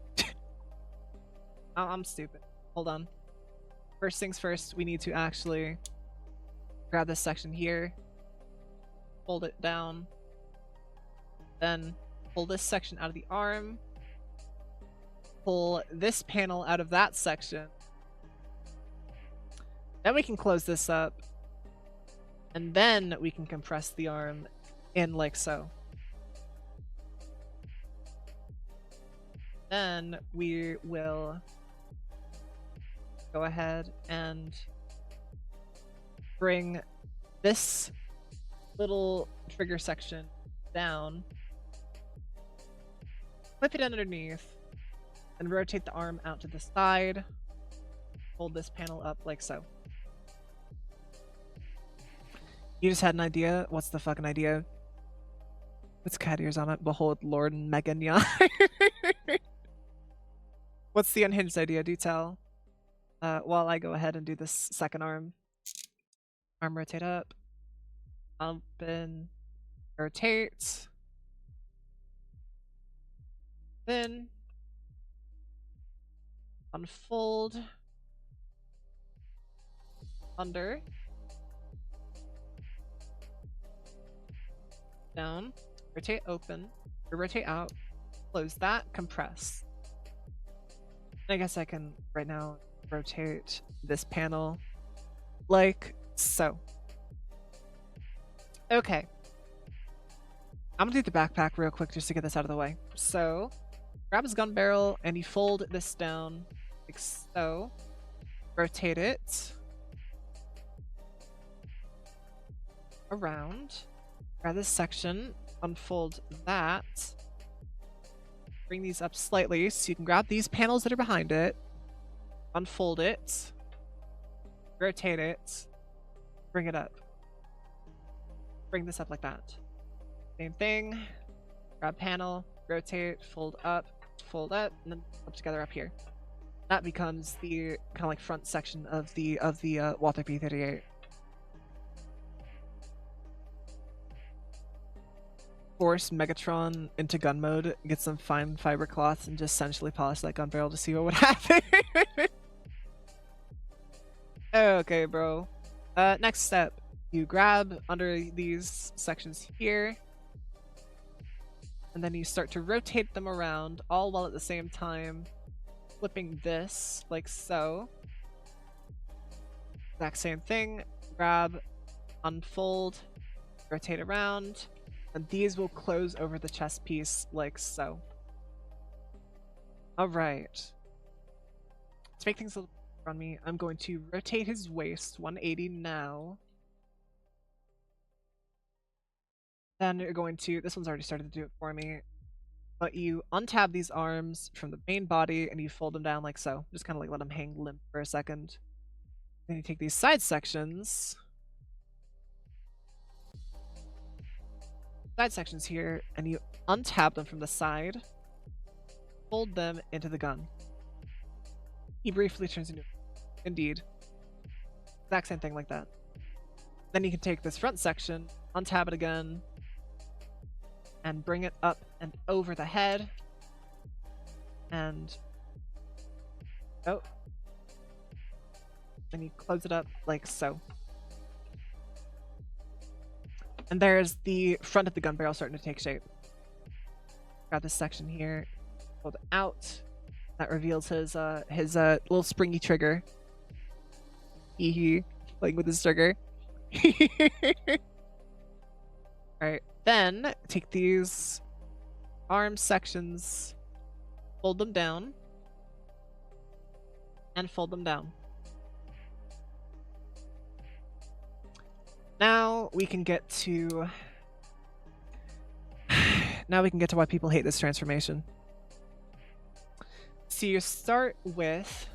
I'm stupid. Hold on. First things first, we need to actually grab this section here, fold it down, then pull this section out of the arm, pull this panel out of that section. Then we can close this up, and then we can compress the arm in like so. Then we will go ahead and bring this little trigger section down, flip it underneath, and rotate the arm out to the side. Hold this panel up like so. You just had an idea? What's the fucking idea? What's cat ears on it? Behold Lord Meganyan. What's the unhinged idea? Do tell. While I go ahead and do this second arm. Arm rotate up. Open. Rotate. Then unfold. Under. Down. Rotate open. Or rotate out. Close that. Compress. I guess I can right now rotate this panel like so. Okay. I'm gonna do the backpack real quick just to get this out of the way. So, grab his gun barrel and you fold this down like so. Rotate it around. Grab this section, unfold that. Bring these up slightly so you can grab these panels that are behind it, unfold it, rotate it, bring it up. Bring this up like that. Same thing. Grab panel, rotate, fold up, and then up together up here. That becomes the kind of like front section of the Walther P38. Force Megatron into gun mode, get some fine fiber cloths, and just essentially polish that gun barrel to see what would happen. Okay, bro. Next step. You grab under these sections here, and then you start to rotate them around, all while at the same time flipping this, like so. Exact same thing. Grab, unfold, rotate around, and these will close over the chest piece, like so. Alright. To make things a little on me, I'm going to rotate his waist 180 now. Then you're going to, this one's already started to do it for me, but you untab these arms from the main body and you fold them down like so. Just kind of like let them hang limp for a second. Then you take these side sections, here, and you untab them from the side, fold them into the gun. He briefly turns into, indeed, exact same thing like that. Then you can take this front section, untab it again, and bring it up and over the head, and oh, then you close it up like so. And there's the front of the gun barrel starting to take shape. Grab this section here, hold it out. That reveals his little springy trigger. Hee playing with his trigger. Alright, then take these arm sections, fold them down, and fold them down. Now we can get to why people hate this transformation. So you start with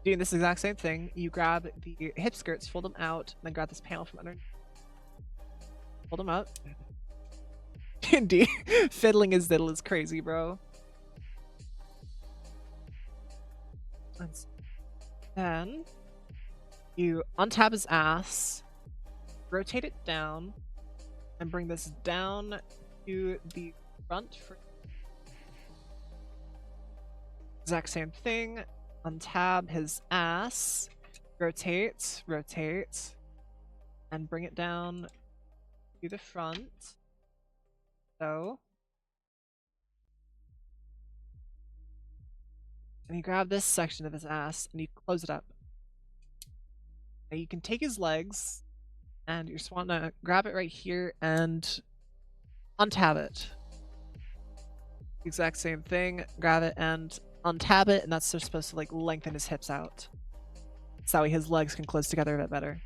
doing this exact same thing. You grab the hip skirts, fold them out, then grab this panel from underneath. Fold them up. Indeed. Fiddling his diddle is crazy, bro. Then you untab his ass, rotate it down, and bring this down to the front. Exact same thing. Untab his ass, rotate, and bring it down to the front. So. And you grab this section of his ass and you close it up. Now you can take his legs and you just want to grab it right here and untab it. Exact same thing. Grab it and untab it, and that's just supposed to like lengthen his hips out. So that way his legs can close together a bit better.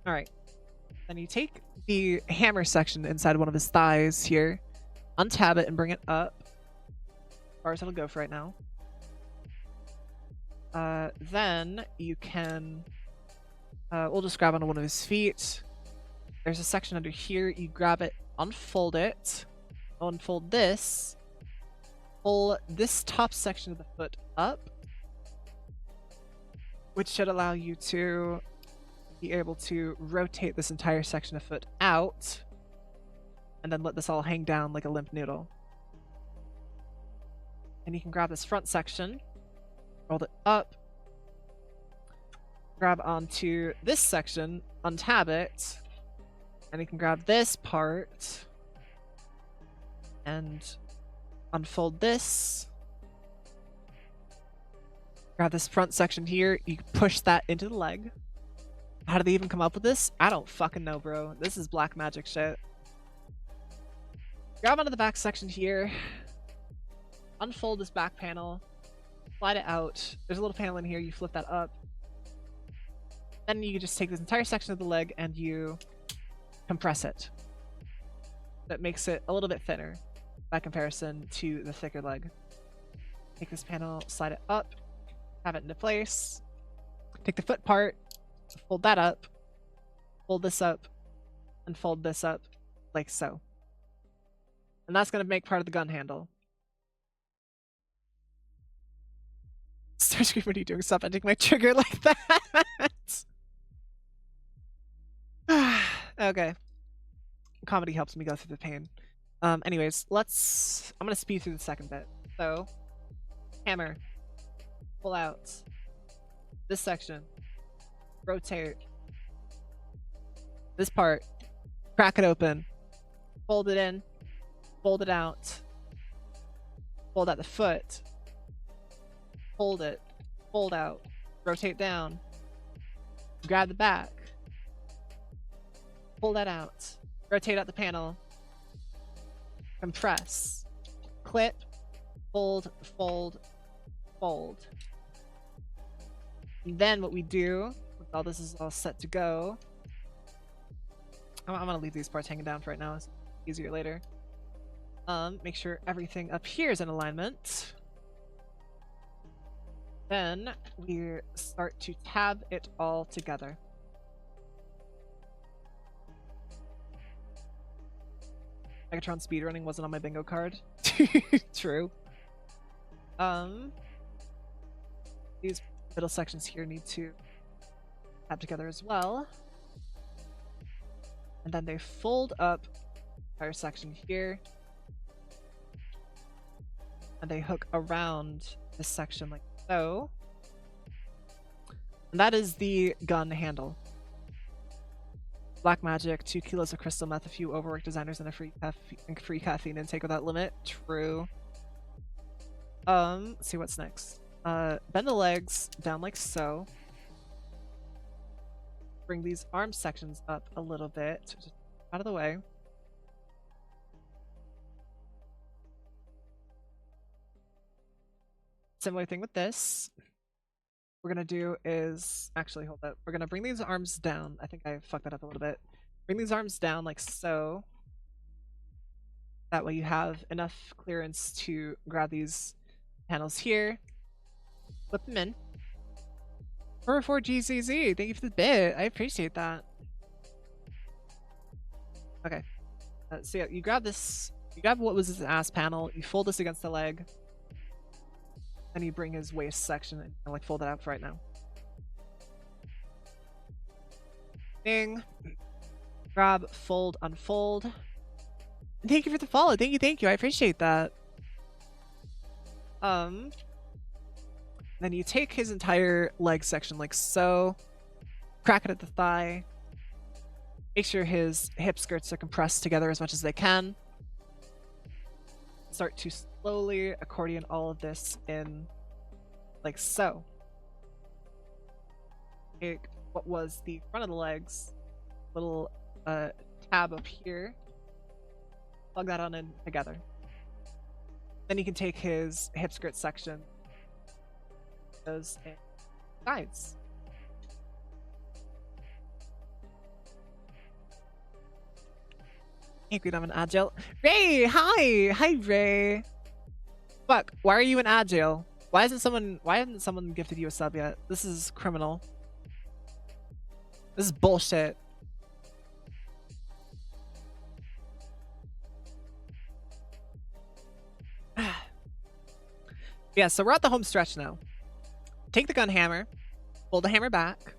Alright. Then you take the hammer section inside one of his thighs here, untab it and bring it up. As far as it'll go for right now. Then you can we'll just grab onto one of his feet. There's a section under here. You grab it, unfold it, unfold this, pull this top section of the foot up, which should allow you to be able to rotate this entire section of foot out, and then let this all hang down like a limp noodle. And you can grab this front section, roll it up, grab onto this section, untab it, and you can grab this part and unfold this. Grab this front section here, you can push that into the leg. How did they even come up with this? I don't fucking know, bro. This is black magic shit. Grab onto the back section here, unfold this back panel, slide it out. There's a little panel in here, you flip that up. Then you just take this entire section of the leg and you compress it. That makes it a little bit thinner by comparison to the thicker leg. Take this panel, slide it up, have it into place. Take the foot part, fold that up, fold this up, and fold this up like so. And that's going to make part of the gun handle. Starscream, what are you doing? Stop ending my trigger like that! Okay. Comedy helps me go through the pain. Anyways, I'm gonna speed through the second bit. So, hammer, pull out, this section, rotate. This part, crack it open, fold it in, fold it out, fold out the foot, fold it, fold out, rotate down, grab the back, pull that out, rotate out the panel, compress, clip, fold, fold, fold. And then what we do, once all this is all set to go, I'm gonna leave these parts hanging down for right now. It's easier later. Make sure everything up here is in alignment. Then we start to tab it all together. Megatron speedrunning wasn't on my bingo card. True. These middle sections here need to tab together as well. And then they fold up the entire section here. And they hook around this section like so. And that is the gun handle. Black magic, 2 kilos of crystal meth, a few overworked designers, and a free caffeine intake without limit. True. Let's see what's next. Bend the legs down like so. Bring these arm sections up a little bit, just out of the way. Similar thing with this. What we're gonna do is actually hold up. We're gonna bring these arms down. I think I fucked that up a little bit. Bring these arms down like so. That way you have enough clearance to grab these panels here. Flip them in. 4 GZZ, thank you for the bit. I appreciate that. Okay. So yeah, you grab this. You grab what was his ass panel. You fold this against the leg. And you bring his waist section and like fold it out for right now. Ding. Grab, fold, unfold. Thank you for the follow. Thank you. I appreciate that. Then you take his entire leg section like so. Crack it at the thigh. Make sure his hip skirts are compressed together as much as they can. Start to slowly accordion all of this in like so. Take what was the front of the legs, little tab up here, plug that on in together. Then you can take his hip skirt section, those sides. Can't get on an agile. Ray, hi Ray. Fuck, why are you in agile? Why hasn't someone gifted you a sub yet? This is criminal. This is bullshit. Yeah, so we're at the home stretch now. Take the gun hammer, fold the hammer back.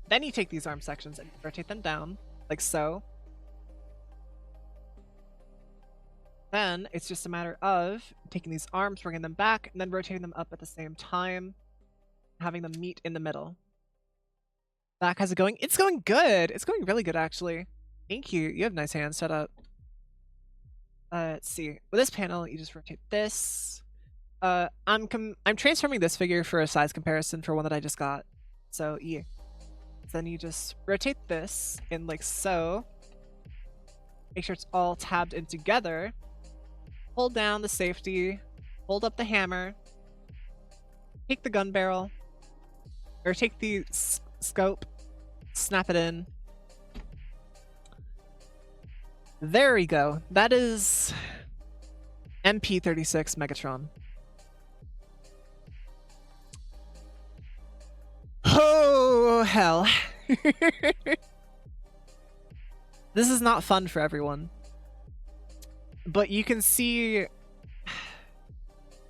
Then you take these arm sections and rotate them down, like so. Then it's just a matter of taking these arms, bringing them back, and then rotating them up at the same time, having them meet in the middle. Back, how's it going? It's going good. It's going really good, actually. Thank you. You have nice hands. Shut up. Let's see. With this panel, you just rotate this. I'm transforming this figure for a size comparison for one that I just got. So yeah. Then you just rotate this in like so. Make sure it's all tabbed in together. Hold down the safety, hold up the hammer, take the gun barrel, or take the scope, snap it in. There we go. That is MP36 Megatron. Oh, hell. This is not fun for everyone. But you can see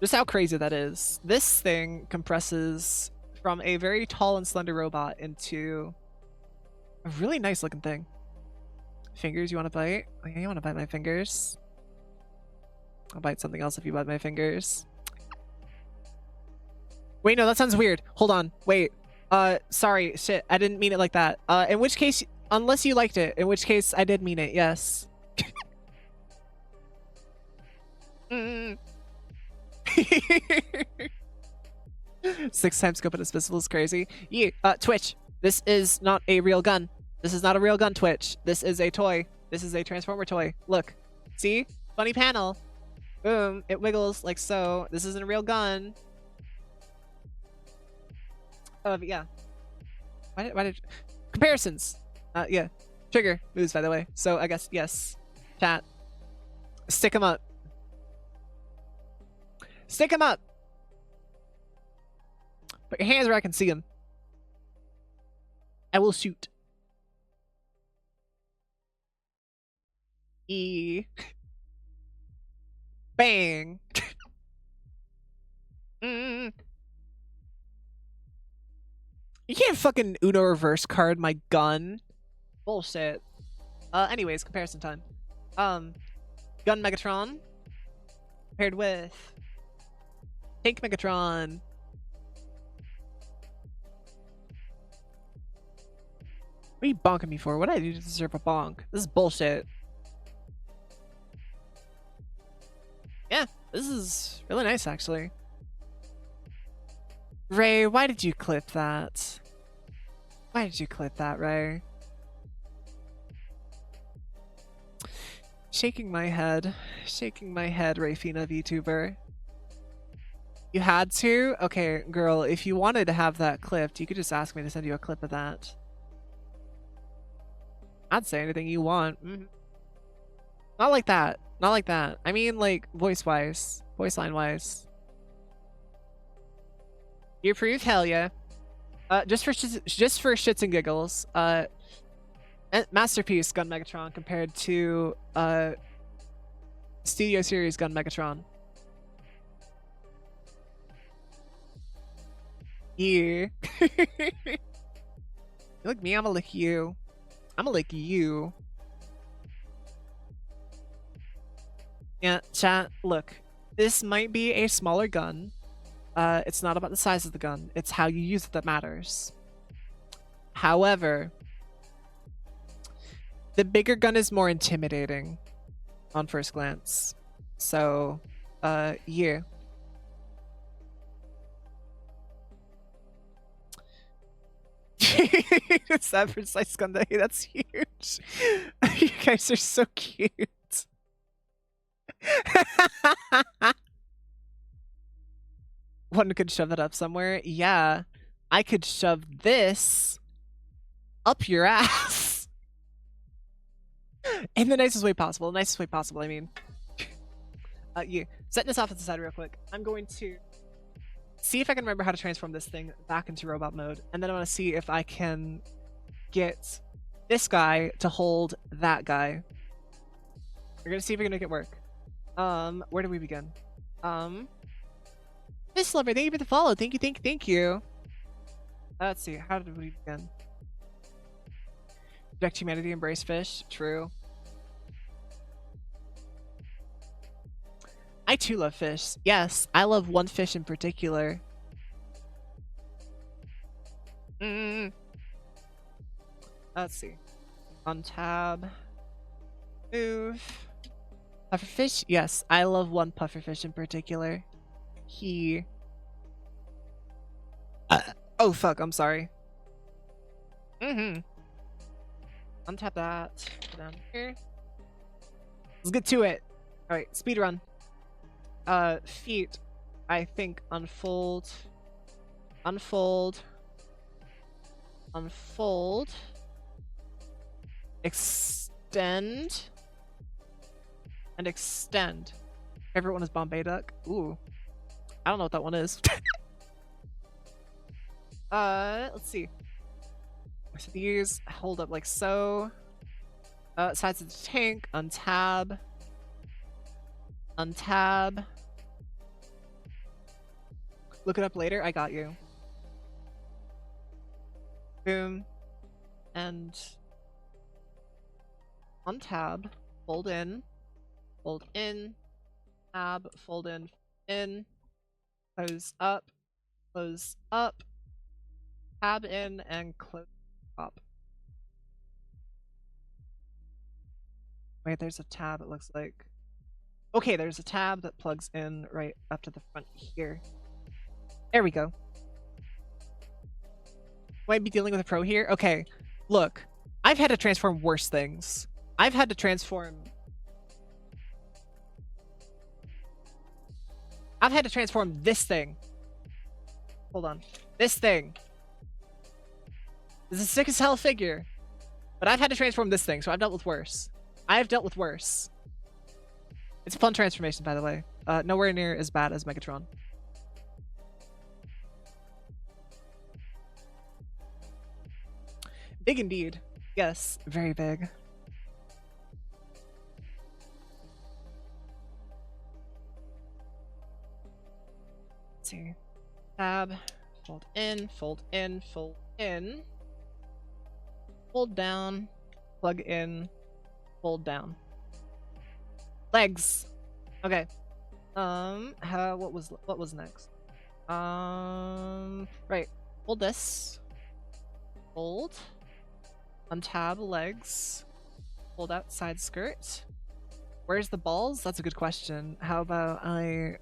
just how crazy that is. This thing compresses from a very tall and slender robot into a really nice looking thing. Fingers, you want to bite? Oh, yeah, you want to bite my fingers? I'll bite something else if you bite my fingers. Wait, no, that sounds weird. Hold on. Wait. Sorry. Shit. I didn't mean it like that. In which case, unless you liked it, in which case I did mean it. Yes. Mm. 6 times scope at a pistol is crazy. Yeah. Twitch. This is not a real gun. This is not a real gun, Twitch. This is a toy. This is a Transformer toy. Look. See? Funny panel. Boom. It wiggles like so. This isn't a real gun. Yeah. Why did comparisons? Yeah. Trigger moves, by the way. So I guess yes. Chat. Stick him up. Stick him up. Put your hands where I can see him. I will shoot. E. Bang. Mm. You can't fucking Uno reverse card my gun. Bullshit. Anyways, comparison time. Gun Megatron paired with Tank Megatron. What are you bonking me for? What did I do to deserve a bonk? This is bullshit. Yeah, this is really nice, actually. Ray, why did you clip that? Why did you clip that, Ray? Shaking my head, Rayfina VTuber. You had to? Okay, girl, if you wanted to have that clipped, you could just ask me to send you a clip of that. I'd say anything you want. Not like that. Not like that. I mean, like, voice-wise. Voice line-wise. You approve? Hell yeah. Just for shits and giggles. Masterpiece Gun Megatron compared to Studio Series Gun Megatron. Yeah. You lick me, I'ma lick you. I'ma lick you. Yeah, chat, look. This might be a smaller gun. It's not about the size of the gun. It's how you use it that matters. However, the bigger gun is more intimidating on first glance. So, yeah. It's that precise gun day. That's huge. You guys are so cute. One could shove it up somewhere. Yeah. I could shove this up your ass. In the nicest way possible. Nicest way possible, I mean. Yeah. Setting this off to the side real quick. I'm going to see if I can remember how to transform this thing back into robot mode. And then I want to see if I can get this guy to hold that guy. We're going to see if we can make it work. Where do we begin? Miss Lover, thank you for the follow. Thank you. Let's see. How did we begin? Reject humanity, embrace fish. True. I too love fish. Yes, I love one fish in particular. Let's see. On tab. Move. Pufferfish? Yes, I love one pufferfish in particular. He. Oh fuck, I'm sorry. Untap that. Down here. Let's get to it. Alright, speed run. Feet. I think unfold. Unfold. Unfold. Extend. And extend. Favorite one is Bombay Duck. Ooh. I don't know what that one is. Let's see. So these hold up like so. Sides of the tank. Untab. Untab. Look it up later. I got you. Boom. And untab. Fold in. Fold in. Tab. Fold in. In. Close up. close up, tab in, and close up. Wait, there's a tab, it looks like. Okay, there's a tab that plugs in right up to the front here. There we go. Might be dealing with a pro here? Okay, look. I've had to transform worse things. I've had to transform this thing. Hold on. This thing. This is a sick as hell figure. But I've had to transform this thing, so I've dealt with worse. I have dealt with worse. It's a fun transformation, by the way. Nowhere near as bad as Megatron. Big indeed. Yes, very big. Let's see. Tab. Fold in, fold in, fold in. Fold down. Plug in. Fold down. Legs. Okay. What was next? Right. Hold this. Hold. Untab legs. Hold out side skirt. Where's the balls? That's a good question. How about I...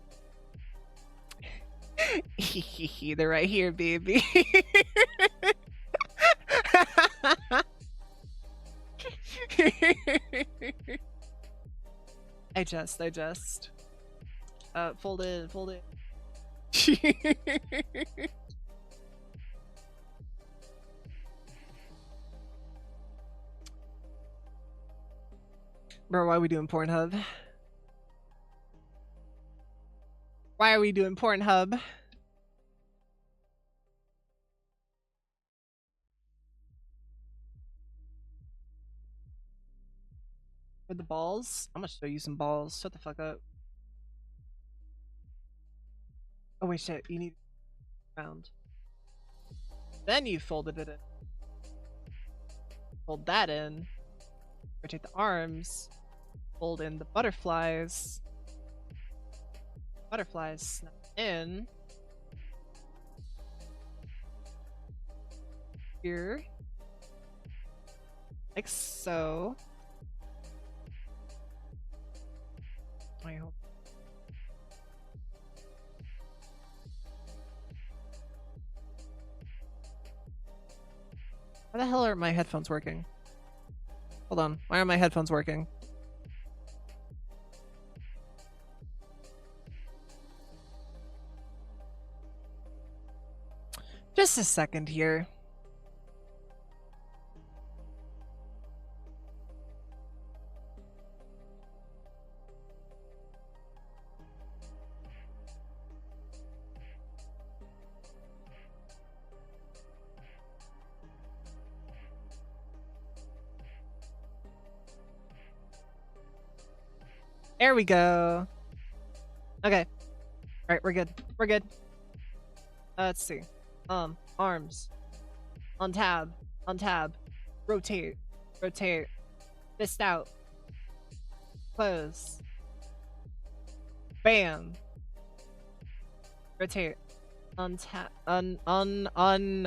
They're right here, baby. I just. Fold it. Bro, why are we doing Pornhub? Why are we doing Pornhub? With the balls? I'm gonna show you some balls. Shut the fuck up. Oh wait, shit. You need round. Then you folded it in. Fold that in. Rotate the arms. Fold in the butterflies. Butterflies snap in. Here. Like so. I hope. Why the hell are my headphones working? Hold on. Why are my headphones working? Just a second here. There we go. Okay. Alright, we're good. We're good. Let's see. Arms. Untab. Untab. Rotate. Rotate. Fist out. Close. Bam. Rotate. Untab. Untab.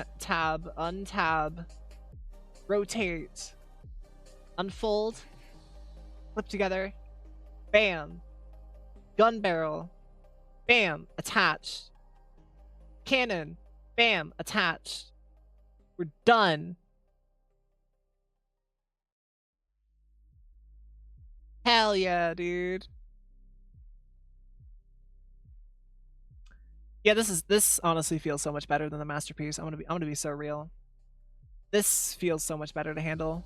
Untab. Rotate. Unfold. Flip together. Bam. Gun barrel. Bam. Attached. Cannon. Bam. Attached. We're done. Hell yeah, dude. Yeah, this honestly feels so much better than the masterpiece. I'm gonna be so real. This feels so much better to handle.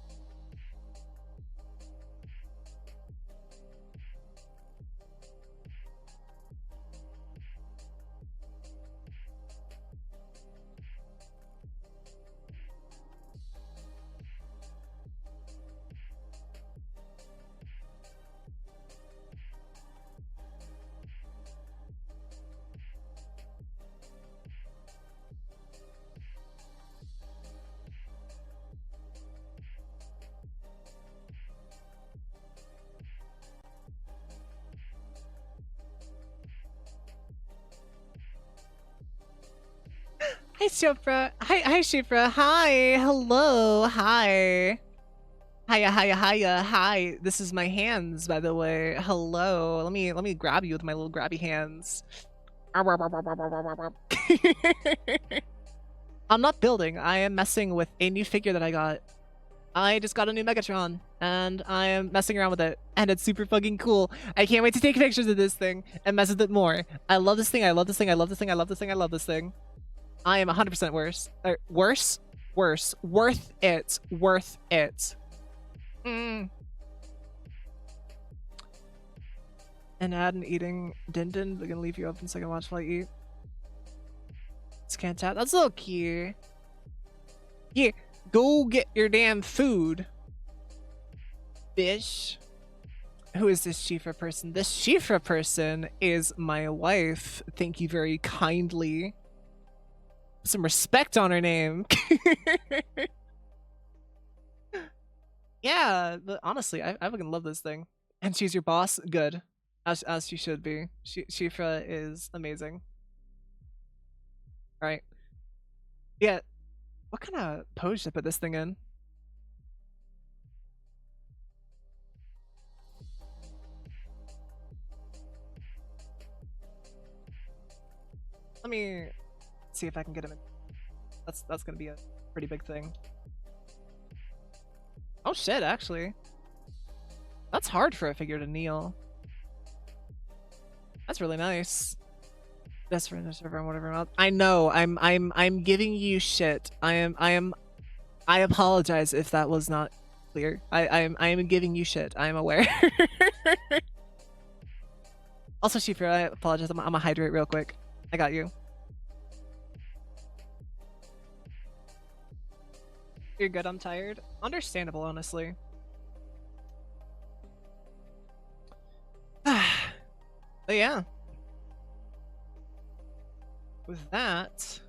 Hi, Shifra. Hi, Shifra. Hi. Hello. Hi. Hiya, hiya, hiya. Hi. This is my hands, by the way. Hello. Let me grab you with my little grabby hands. I'm not building. I am messing with a new figure that I got. I just got a new Megatron, and I am messing around with it, and it's super fucking cool. I can't wait to take pictures of this thing and mess with it more. I love this thing. I love this thing. I love this thing. I love this thing. I love this thing. I am 100% worse. Worse? Worse. Worth it. Worth it. Mm. And add and eating din din. We're gonna leave you open so I can watch while I eat. Scan chat. That's a little cute. Yeah. Go get your damn food. Bish. Who is this Shifra person? This Shifra person is my wife. Thank you very kindly. Some respect on her name. Yeah, but honestly, I fucking love this thing. And she's your boss? Good. As she should be. Shifra is amazing. Alright. Yeah. What kind of pose should I put this thing in? Let me see if I can get him in. That's gonna be a pretty big thing. Oh shit, actually. That's hard for a figure to kneel. That's really nice. Best friend of server and whatever else. I know. I'm giving you shit. I apologize if that was not clear. I am giving you shit. I am aware. Also, Shifra, I apologize. I'm gonna hydrate real quick. I got you. You're good. I'm tired. Understandable, honestly. But yeah. With that,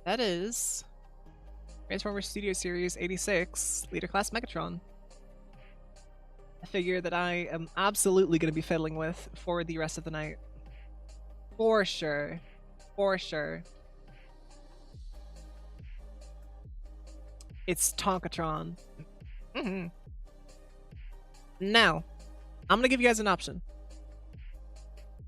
that is Transformers Studio Series 86 Leader Class Megatron. A figure that I am absolutely going to be fiddling with for the rest of the night. For sure. For sure. It's Tonkatron. Now, I'm going to give you guys an option.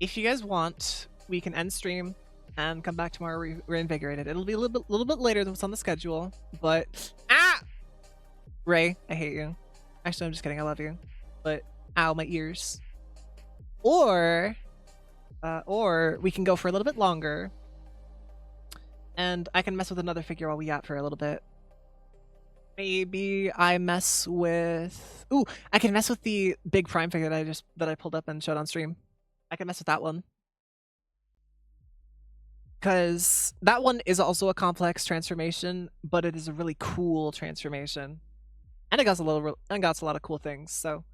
If you guys want, we can end stream and come back tomorrow reinvigorated. It'll be a little bit later than what's on the schedule, but Ray, I hate you. Actually, I'm just kidding. I love you, but ow, my ears. Or we can go for a little bit longer, and I can mess with another figure while we yacht for a little bit. Maybe I mess with. Ooh, I can mess with the big Prime figure that I pulled up and showed on stream. I can mess with that one. Because that one is also a complex transformation, but it is a really cool transformation. And it got a lot of cool things. So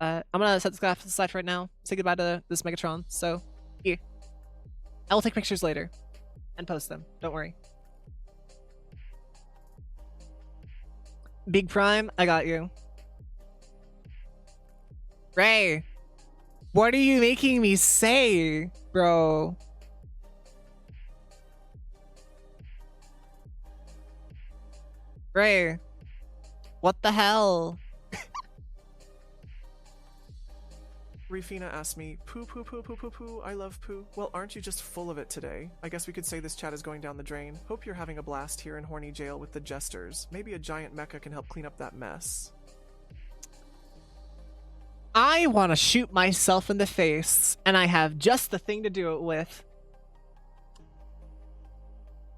I'm gonna set this guy off to the side for right now. Say goodbye to this Megatron. So yeah. I will take pictures later and post them. Don't worry. Big Prime, I got you. Ray, what are you making me say, bro? Ray, what the hell? Rufina asked me, poo poo poo poo poo poo, I love poo. Well, aren't you just full of it today? I guess we could say this chat is going down the drain. Hope you're having a blast here in Horny Jail with the Jesters. Maybe a giant mecha can help clean up that mess. I want to shoot myself in the face, and I have just the thing to do it with.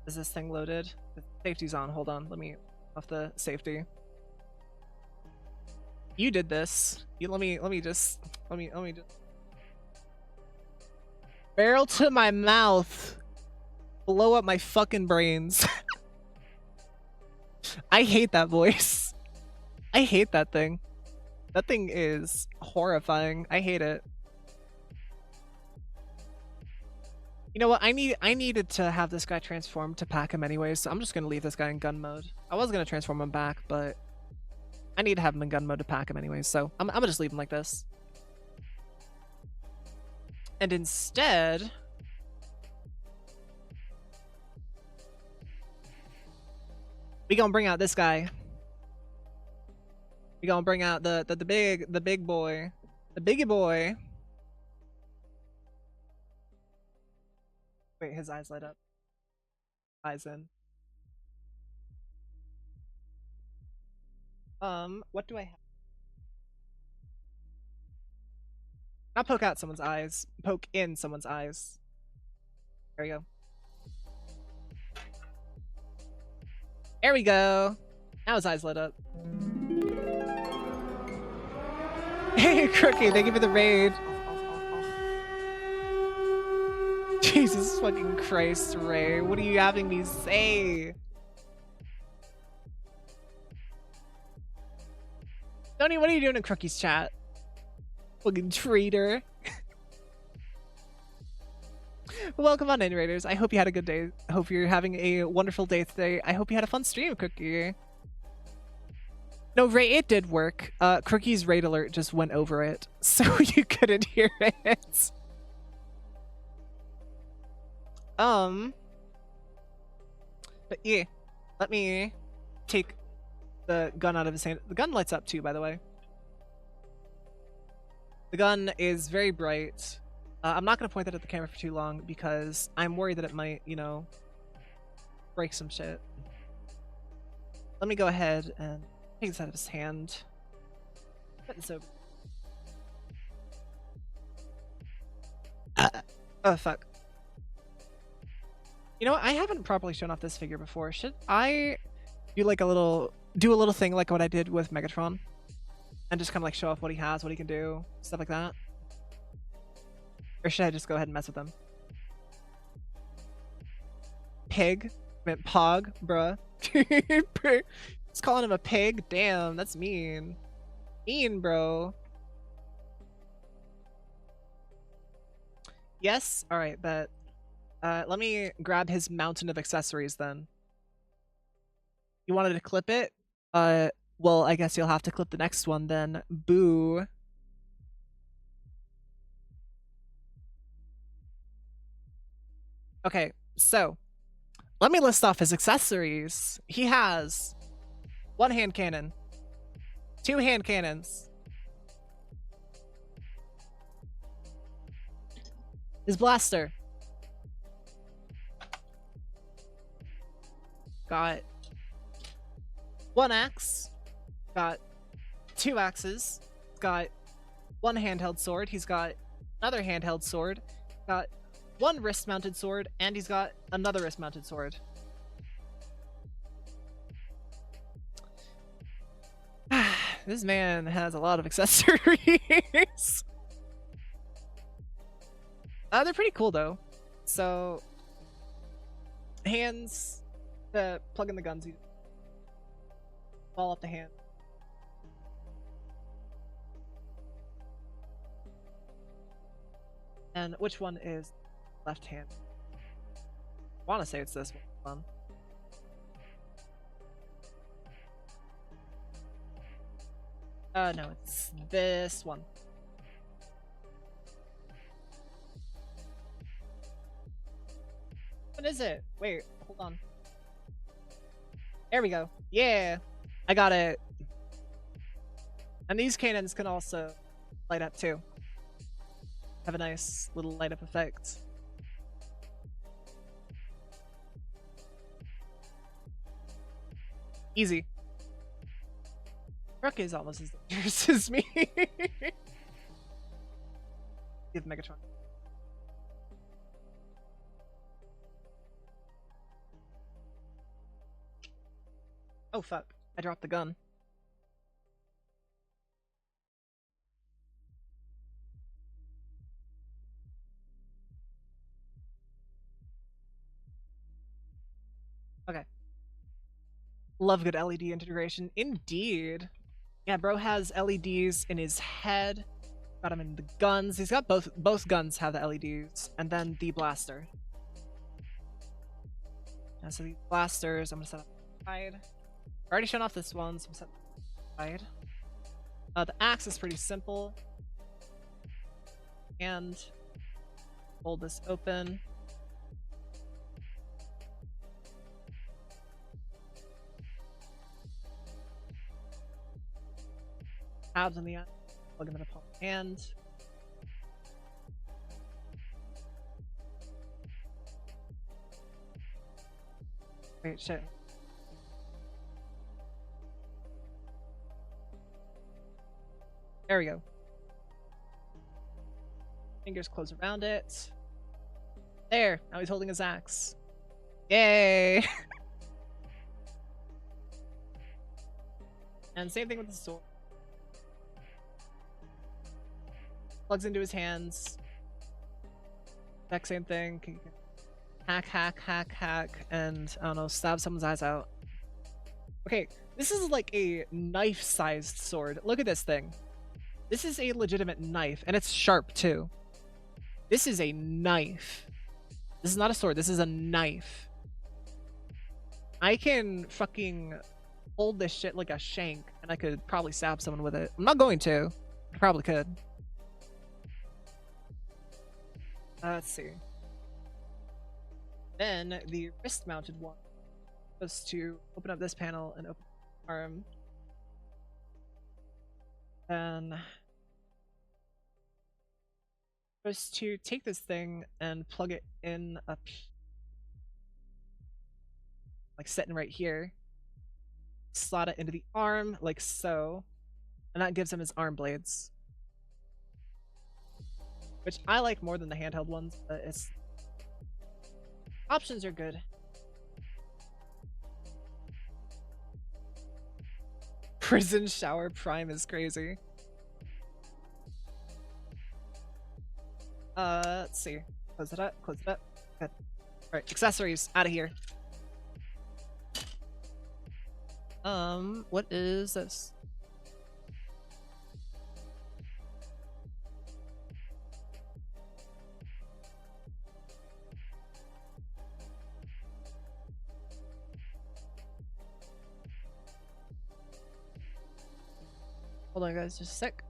Is this thing loaded? The safety's on. Hold on. Let me off the safety. You did this. Let me just barrel to my mouth. Blow up my fucking brains. I hate that voice. I hate that thing. That thing is horrifying. I hate it. You know what? I needed to have this guy transform to pack him anyways, so I'm just gonna leave this guy in gun mode. I was gonna transform him back, but I need to have him in gun mode to pack him anyways, so I'm gonna just leave him like this. And instead, We gonna bring out this guy. We gonna bring out the big boy. The biggie boy. Wait, his eyes light up. Eyes in. What do I have? Not poke out someone's eyes. Poke in someone's eyes. There we go. There we go. Now his eyes lit up. Hey, Crookie, thank you for the raid. Jesus fucking Christ, Ray. What are you having me say? Tony, what are you doing in Crookie's chat? Fucking traitor. Welcome on in, Raiders. I hope you had a good day. I hope you're having a wonderful day today. I hope you had a fun stream, Crookie. No, Ray, it did work. Crookie's raid alert just went over it, so you couldn't hear it. But yeah, let me take the gun out of his hand. The gun lights up too, by the way. The gun is very bright. I'm not going to point that at the camera for too long because I'm worried that it might, you know, break some shit. Let me go ahead and take this out of his hand. Put this over. Oh, fuck. You know what? I haven't properly shown off this figure before. Should I do like a little thing like what I did with Megatron? And just kind of like show off what he has, what he can do, stuff like that? Or should I just go ahead and mess with him? Pig? I meant Pog, bruh. Just calling him a pig? Damn, that's mean. Mean, bro. Yes? Alright, but let me grab his mountain of accessories then. You wanted to clip it? Well, I guess you'll have to clip the next one then. Boo. Okay, so let me list off his accessories. He has 1 hand cannon, 2 hand cannons, his blaster, got 1 axe, got 2 axes, got 1 handheld sword, he's got another handheld sword, got 1 wrist-mounted sword, and he's got another wrist-mounted sword. This man has a lot of accessories. They're pretty cool though. So, hands to plug in the guns. You fall off the hand. And which one is left hand? I want to say it's this one. No, it's this one. What is it? Wait, hold on. There we go. Yeah, I got it. And these cannons can also light up too. Have a nice little light up effect. Easy. Rook is almost as dangerous as me. Give Megatron. Oh fuck, I dropped the gun. Okay. Love good LED integration. Indeed. Yeah, bro has LEDs in his head. Got him in the guns. He's got both guns have the LEDs. And then the blaster. And so these blasters, I'm gonna set up side. I've already shown off this one, so I'm set side. The axe is pretty simple. And hold this open. tabs on the end, plug them in the palm of the hand. Wait, shit. There we go. Fingers close around it. There, now he's holding his axe. Yay! And same thing with the sword. Plugs into his hands. Exact same thing. Hack, hack, hack, hack, and I don't know, stab someone's eyes out. Okay, this is like a knife-sized sword. Look at this thing. This is a legitimate knife, and it's sharp too. This is a knife. This is not a sword, this is a knife. I can fucking hold this shit like a shank, and I could probably stab someone with it. I'm not going to. I probably could. Let's see. Then the wrist-mounted one was to open up this panel and open the arm. Then was to take this thing and plug it in up, like sitting right here. Slot it into the arm like so, and that gives him his arm blades, which I like more than the handheld ones, but it's options are good. Prison shower prime is crazy. Let's see. Close it up, close it up. Good. Alright, accessories, out of here. What is this? Hold on guys, just a sec.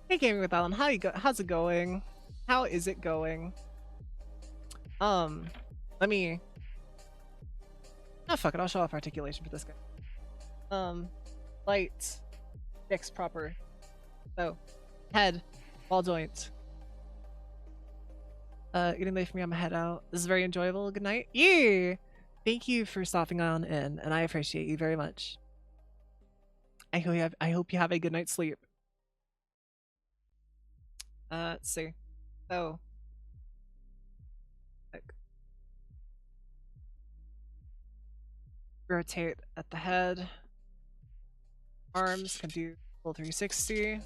Hey Gaming with Alan, how's it going? How is it going? Let me... Oh fuck it, I'll show off articulation for this guy. Light, fix proper. So, head, ball joint. Getting late for me, I'm gonna head out. This is very enjoyable. Good night. Yeah! Thank you for stopping on in, and I appreciate you very much. I hope you have a good night's sleep. Let's see. So, rotate at the head. Arms can do full 360.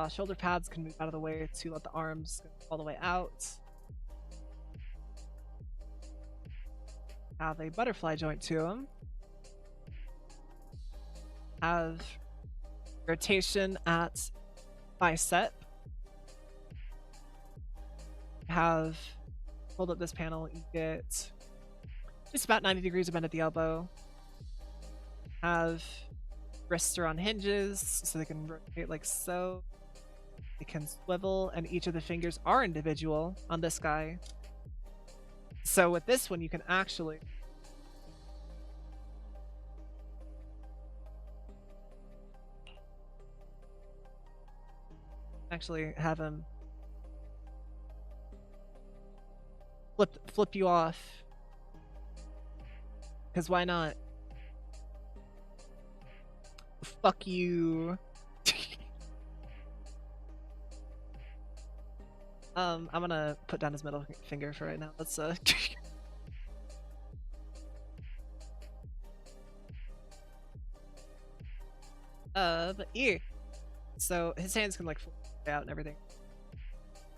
Shoulder pads can move out of the way to let the arms go all the way out. Have a butterfly joint to them. Have rotation at bicep. Have, hold up this panel, you get just about 90 degrees of bend at the elbow. Have wrists are on hinges, so they can rotate like so. They can swivel, and each of the fingers are individual on this guy. So with this one, you can actually have him flip you off, because why not? Fuck you. I'm gonna put down his middle finger for right now. Let's but yeah. So his hands can like flip out and everything.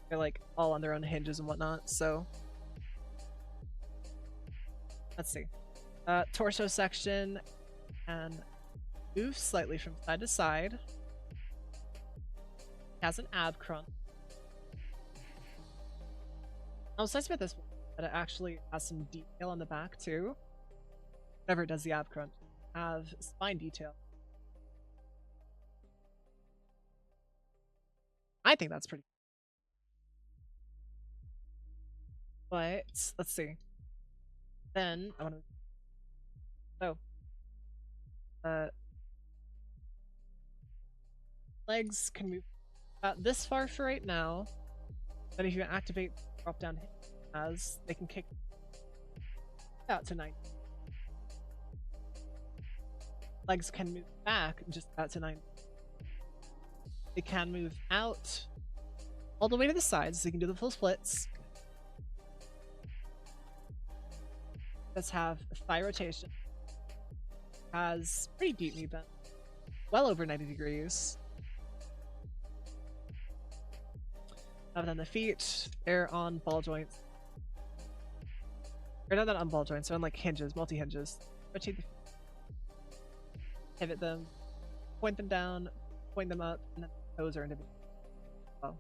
They're like all on their own hinges and whatnot, so let's see. Torso section and move slightly from side to side. Has an ab crunch. What's nice about this one that it actually has some detail on the back too. Whenever it does the ab crunch, have spine detail. I think that's pretty. But let's see. Then I want to. Legs can move this far for right now. But if you activate drop down as they can kick out to 90. Legs can move back just out to 90. They can move out all the way to the sides, so you can do the full splits. Let's have thigh rotation. Has pretty deep knee bend. Well over 90 degrees. Other than the feet, they're on ball joints. Or not on ball joints, they're on like hinges, multi-hinges. Rotate the feet. Pivot them, point them down, point them up, and then the toes are individual. Oh.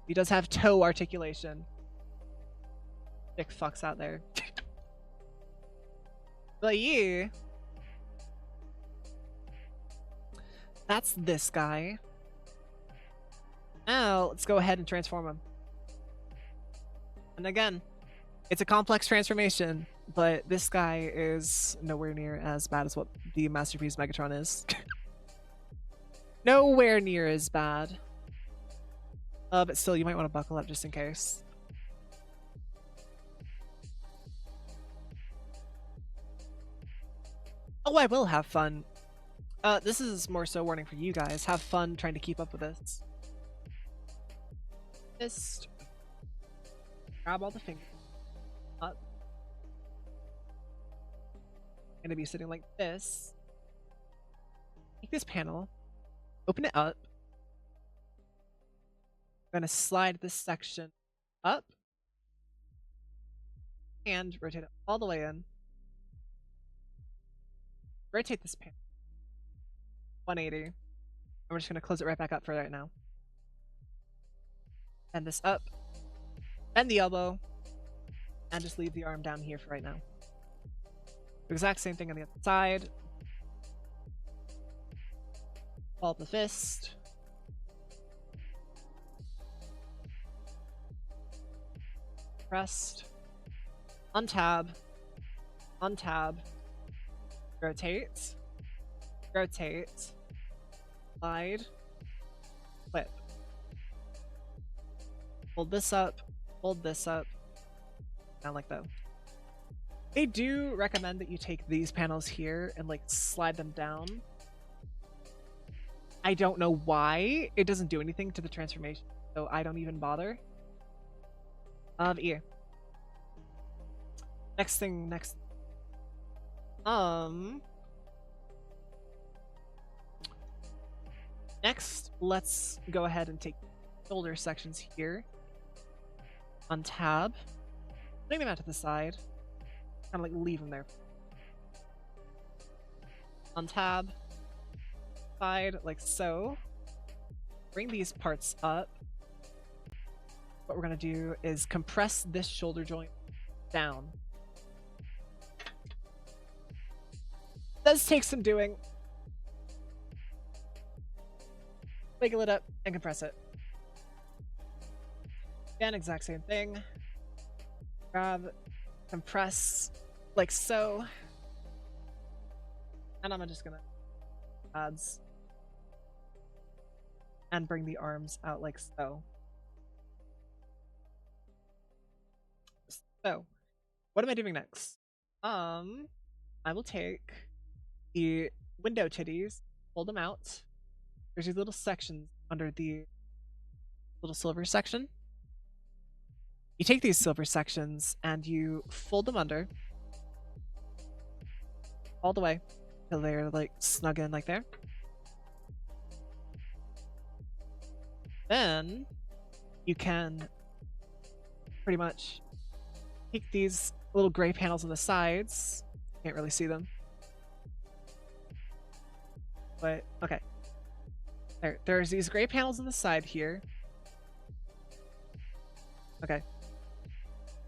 He does have toe articulation. Dick fucks out there. But yeah. That's this guy. Now, let's go ahead and transform him. And again, it's a complex transformation, but this guy is nowhere near as bad as what the Masterpiece Megatron is. Nowhere near as bad. But still, you might want to buckle up just in case. Oh, I will have fun. This is more so warning for you guys. Have fun trying to keep up with this. Just grab all the fingers up. Gonna be sitting like this. Take this panel, open it up. I'm gonna slide this section up and rotate it all the way in. Rotate this panel 180. And we're just gonna close it right back up for right now. Bend this up, bend the elbow, and just leave the arm down here for right now. The exact same thing on the other side. Ball up the fist. Pressed. Untab. Untab. Rotate. Rotate. Slide. Flip. Hold this up. Hold this up. Down like that. They do recommend that you take these panels here and like slide them down. I don't know why. It doesn't do anything to the transformation, so I don't even bother. Yeah. Next thing, next. Next, let's go ahead and take shoulder sections here. On tab. Bring them out to the side. Kind of like leave them there. On tab. Side, like so. Bring these parts up. What we're gonna do is compress this shoulder joint down. Does take some doing. Wiggle it up and compress it. Again, exact same thing. Grab, compress, like so. And I'm just gonna adds and bring the arms out like so. So, what am I doing next? I will take the window titties, fold them out. There's these little sections under the little silver section. You take these silver sections and you fold them under all the way till they're like snug in like there. Then you can pretty much take these little gray panels on the sides. Can't really see them. But, okay. There's these gray panels on the side here. Okay.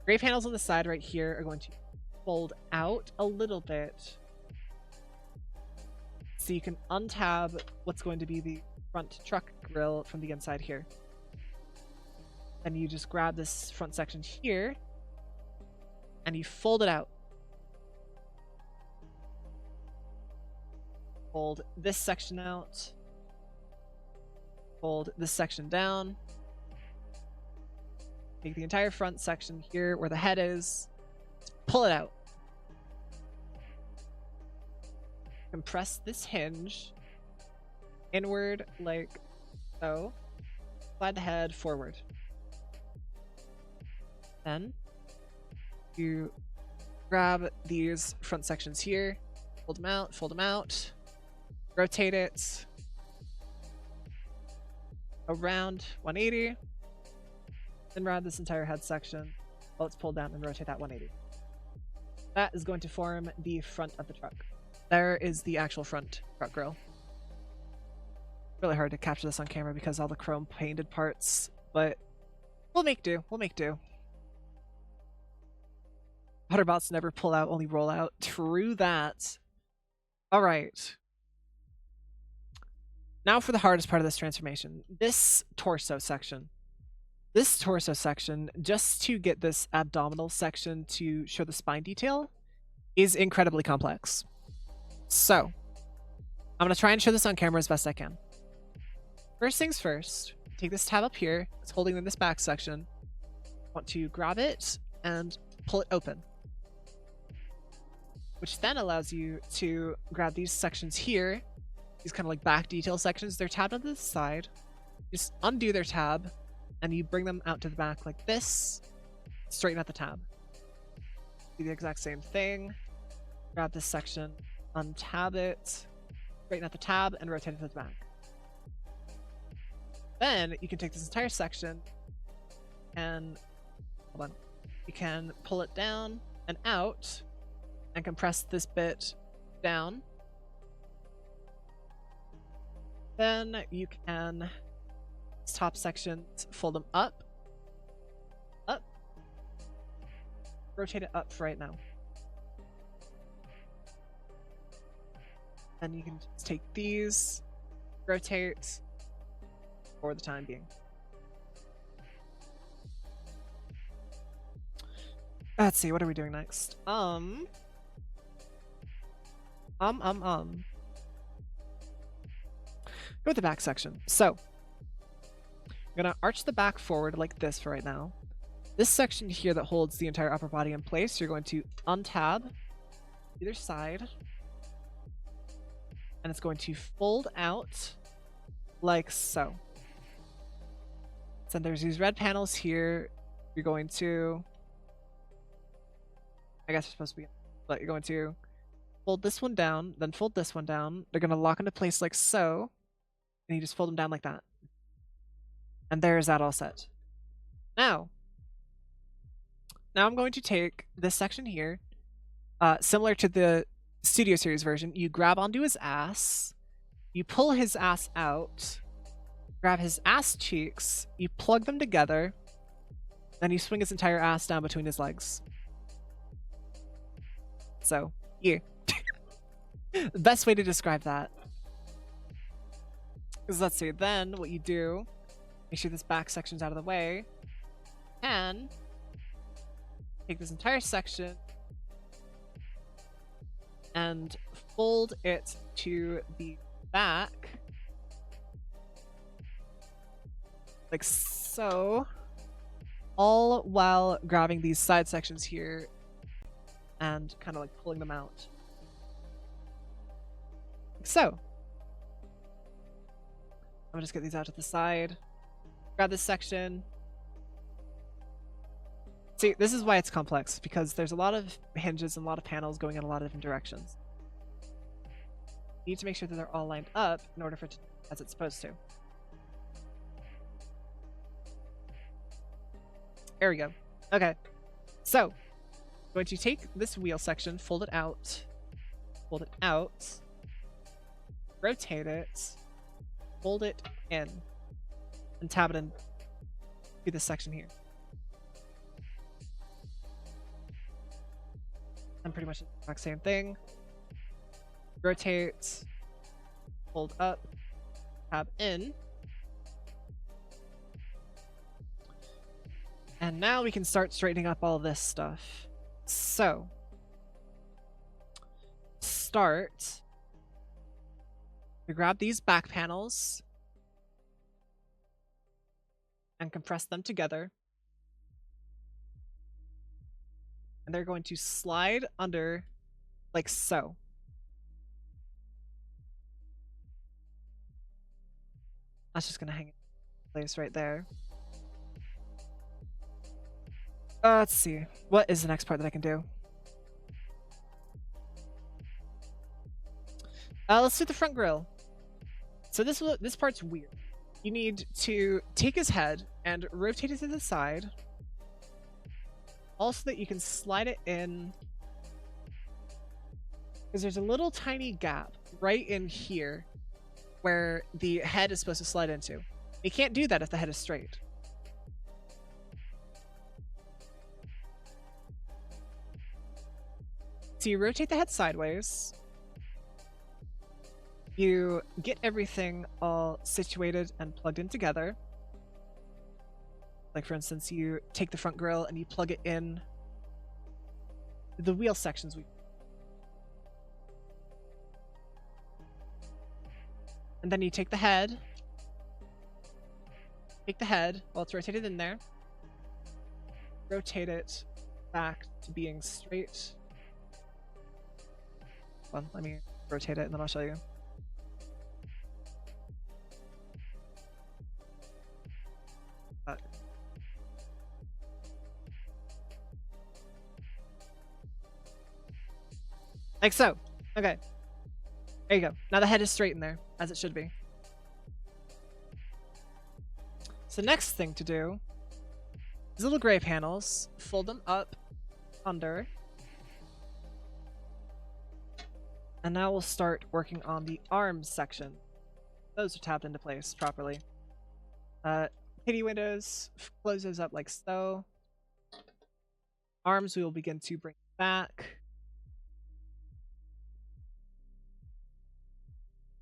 Gray panels on the side right here are going to fold out a little bit. So you can untab what's going to be the front truck grille from the inside here. Then you just grab this front section here and you fold it out. Fold this section out. Fold this section down. Take the entire front section here where the head is. Pull it out. Compress this hinge inward like so. Slide the head forward. Then you grab these front sections here, fold them out, rotate it around 180, then grab this entire head section while it's pulled down and rotate that 180. That is going to form the front of the truck. There is the actual front truck grille. Really hard to capture this on camera because all the chrome painted parts, but we'll make do. We'll make do. Butterbots never pull out, only roll out. True that. All right. Now for the hardest part of this transformation. This torso section. This torso section, just to get this abdominal section to show the spine detail, is incredibly complex. So, I'm going to try and show this on camera as best I can. First things first, take this tab up here. It's holding in this back section. I want to grab it and pull it open. Which then allows you to grab these sections here. These kind of like back detail sections. They're tabbed on the side. Just undo their tab. And you bring them out to the back like this. Straighten out the tab. Do the exact same thing. Grab this section. Untab it. Straighten out the tab and rotate it to the back. Then you can take this entire section and hold on. You can pull it down and out and compress this bit down. Then you can top sections, fold them up, rotate it up for right now. Then you can just take these, rotate for the time being. Let's see, what are we doing next? Go with the back section. So, I'm gonna arch the back forward like this for right now. This section here that holds the entire upper body in place, you're going to untab either side. And it's going to fold out like so. So there's these red panels here. You're going to, I guess it's supposed to be, but you're going to fold this one down, then fold this one down. They're going to lock into place like so. And you just fold them down like that. And there's that all set. Now I'm going to take this section here, similar to the Studio Series version. You grab onto his ass, you pull his ass out, grab his ass cheeks, you plug them together, then you swing his entire ass down between his legs. So, yeah. The best way to describe that. Because let's see, then what you do, make sure this back section's out of the way, and take this entire section and fold it to the back like so, all while grabbing these side sections here and kind of like pulling them out like so. I'm gonna just get these out to the side, grab this section. See, this is why it's complex, because there's a lot of hinges and a lot of panels going in a lot of different directions. You need to make sure that they're all lined up in order for it to, as it's supposed to. There we go. Okay, so going to take this wheel section, fold it out, rotate it, fold it in, and tab it into this section here. And pretty much the exact same thing. Rotate, fold up, tab in. And now we can start straightening up all this stuff. So, start. We grab these back panels and compress them together. And they're going to slide under like so. That's just gonna hang in place right there. Let's see. What is the next part that I can do? Let's do the front grille. So this part's weird. You need to take his head and rotate it to the side. Also that you can slide it in. Because there's a little tiny gap right in here where the head is supposed to slide into. You can't do that if the head is straight. So you rotate the head sideways. You get everything all situated and plugged in together. Like for instance, you take the front grille and you plug it in the wheel sections. And then you take the head while it's rotated in there, rotate it back to being straight. Well, let me rotate it and then I'll show you. Like so. Okay. There you go. Now the head is straight in there, as it should be. So next thing to do is little gray panels. Fold them up, under. And now we'll start working on the arms section. Those are tapped into place properly. Kitty windows, close those up like so. Arms we will begin to bring back.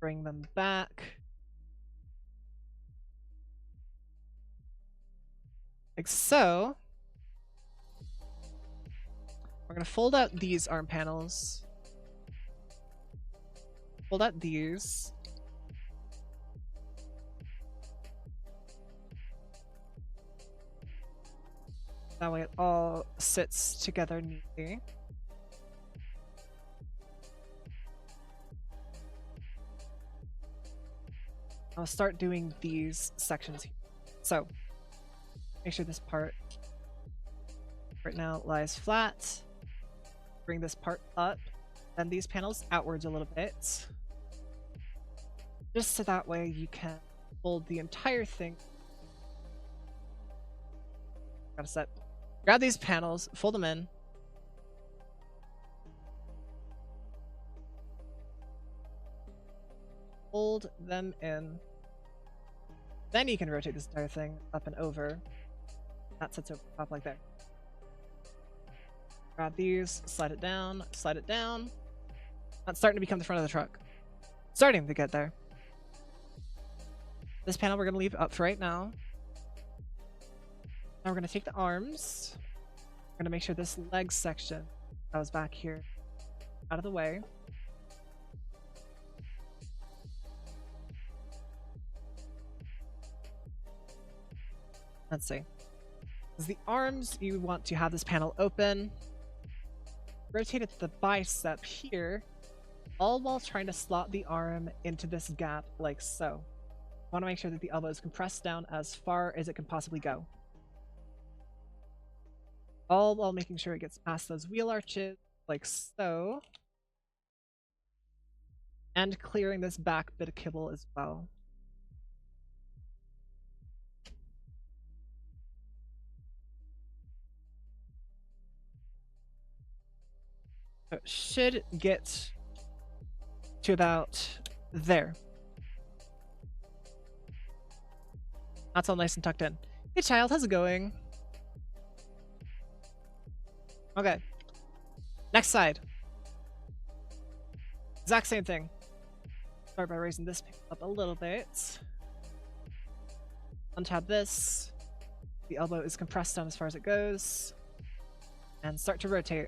Bring them back. Like so. We're going to fold out these arm panels. Fold out these. That way it all sits together neatly. I'll start doing these sections here. So, make sure this part right now lies flat. Bring this part up, then these panels outwards a little bit. Just so that way you can fold the entire thing. Gotta set. Grab these panels, fold them in. Fold them in. Then you can rotate this entire thing up and over. That sits over top like that. Grab these, slide it down, slide it down. That's starting to become the front of the truck. Starting to get there. This panel we're going to leave up for right now. Now we're going to take the arms. We're going to make sure this leg section that was back here out of the way. Let's see. As the arms, you want to have this panel open. Rotate it to the bicep here, all while trying to slot the arm into this gap like so. I want to make sure that the elbow is compressed down as far as it can possibly go. All while making sure it gets past those wheel arches like so. And clearing this back bit of kibble as well. So it should get to about there. That's all nice and tucked in. Hey child, how's it going? Okay. Next side. Exact same thing. Start by raising this up a little bit. Untab this. The elbow is compressed down as far as it goes. And start to rotate.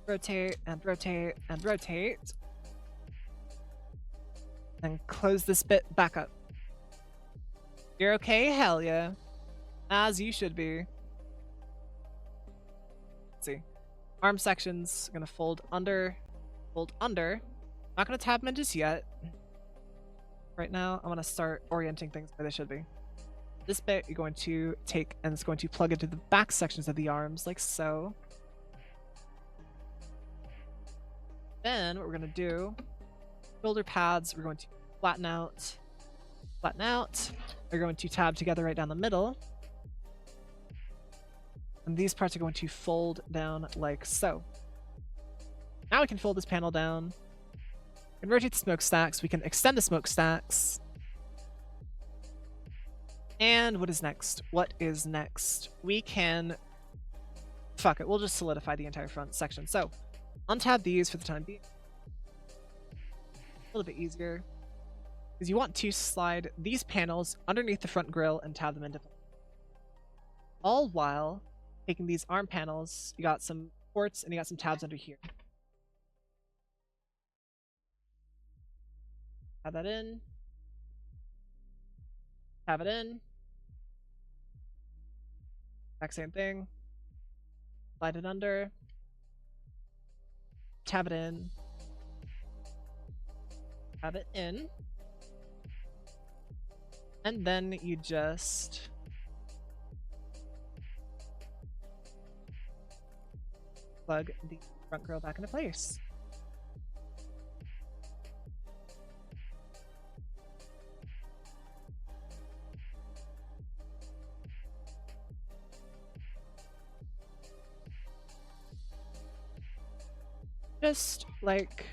Rotate and rotate and rotate. And close this bit back up. You're okay? Hell yeah. As you should be. Let's see. Arm sections, gonna fold under. Fold under. Not gonna tab them in just yet. Right now, I'm gonna start orienting things where they should be. This bit you're going to take and it's going to plug into the back sections of the arms, like so. Then what we're gonna do, shoulder pads, we're going to flatten out. Flatten out. We're going to tab together right down the middle. And these parts are going to fold down like so. Now we can fold this panel down. We can rotate the smokestacks. We can extend the smokestacks. And what is next? What is next? We can... Fuck it, we'll just solidify the entire front section. So, untab these for the time being. A little bit easier. Because you want to slide these panels underneath the front grille and tab them into place. All while taking these arm panels, you got some ports and you got some tabs under here. Tab that in. Tab it in. Exact same thing. Slide it under. Tab it in. Tab it in. And then you just plug the front grille back into place. Just like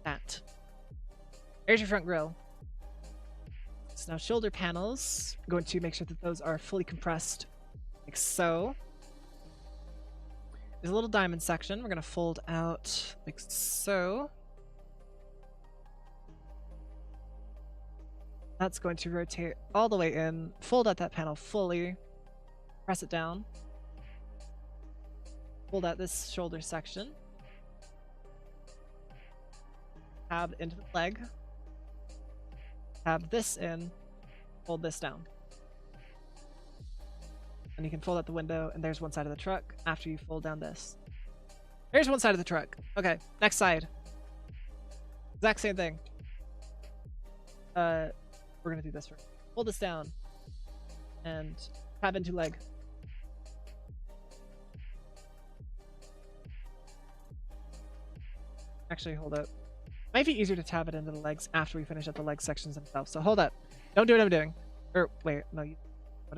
that. There's your front grille. So now shoulder panels, I'm going to make sure that those are fully compressed, like so. There's a little diamond section. We're going to fold out like so. That's going to rotate all the way in, fold out that panel fully, press it down, fold out this shoulder section, tab into the leg, tab this in, fold this down. And you can fold out the window, and there's one side of the truck after you fold down this. There's one side of the truck. Okay, next side. Exact same thing. We're gonna do this first. Fold this down, and tab into leg. Actually, hold up. Might be easier to tab it into the legs after we finish up the leg sections themselves. So hold up. Don't do what I'm doing. Or wait, no.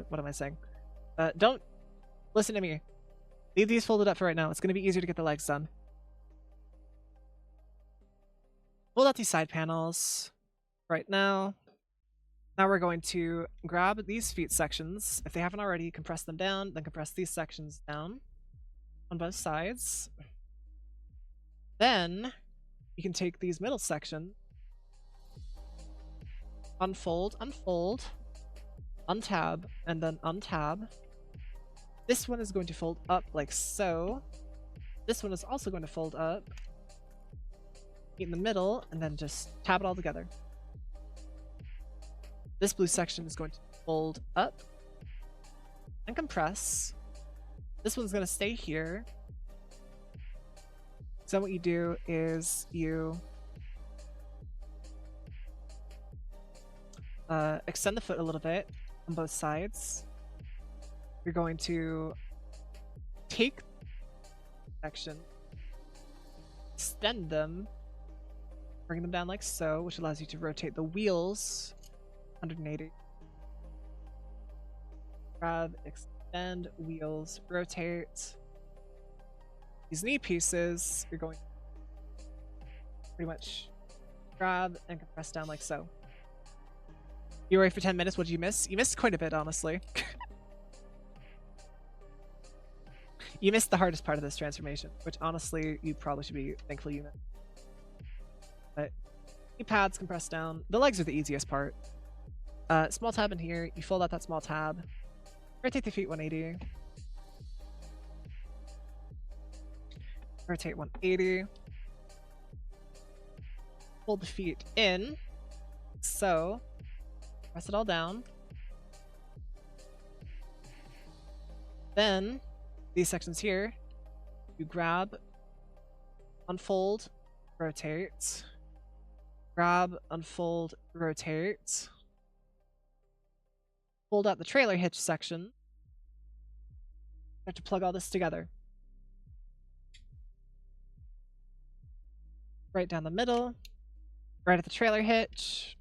What am I saying? Don't listen to me. Leave these folded up for right now. It's going to be easier to get the legs done. Fold out these side panels right now. Now we're going to grab these feet sections. If they haven't already, compress them down, then compress these sections down on both sides. Then you can take these middle sections, unfold, unfold, untab, and then untab. This one is going to fold up like so. This one is also going to fold up, meet in the middle, and then just tab it all together. This blue section is going to fold up and compress. This one's going to stay here. So what you do is you extend the foot a little bit on both sides. You're going to take section, extend them, bring them down like so, which allows you to rotate the wheels 180. Grab, bend, wheels, rotate. These knee pieces, you're going to pretty much grab and compress down like so. You were away for 10 minutes. What did you miss? You missed quite a bit, honestly. You missed the hardest part of this transformation, which honestly, you probably should be thankful you missed. But knee pads compress down. The legs are the easiest part. Small tab in here. You fold out that small tab. Rotate the feet 180. Rotate 180. Fold the feet in. So, press it all down. Then, these sections here, you grab, unfold, rotate. Grab, unfold, rotate. Fold out the trailer hitch section. You have to plug all this together. Right down the middle, right at the trailer hitch.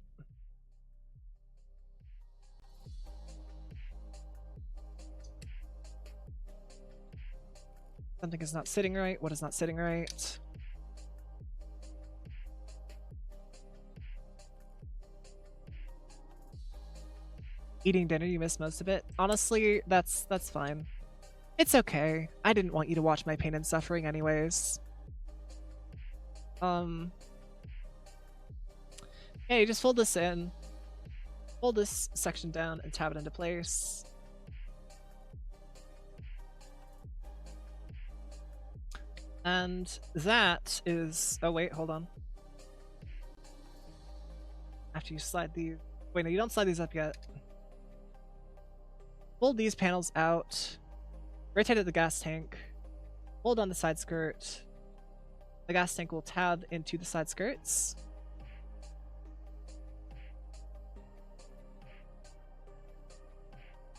Something is not sitting right. What is not sitting right? Eating dinner, you missed most of it. Honestly, that's fine. It's okay. I didn't want you to watch my pain and suffering anyways. Yeah, you just fold this in. Fold this section down and tab it into place. And that is... Oh, wait, hold on. After you slide these... Wait, no, you don't slide these up yet. Fold these panels out. Rotate at the gas tank. Hold on the side skirt. The gas tank will tab into the side skirts.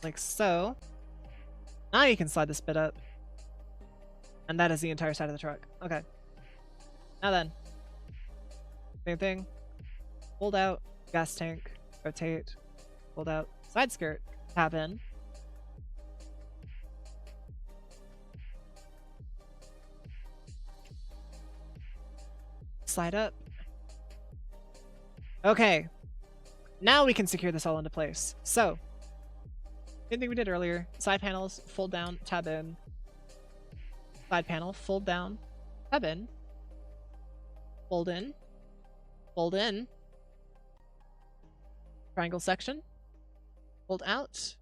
Like so. Now you can slide this bit up. And that is the entire side of the truck. Okay. Now then. Same thing. Hold out, gas tank, rotate, hold out, side skirt, tab in. Slide up. Okay. Now we can secure this all into place. So, same thing we did earlier. Side panels, fold down, tab in. Side panel, fold down, tab in. Fold in. Fold in. Triangle section. Fold out.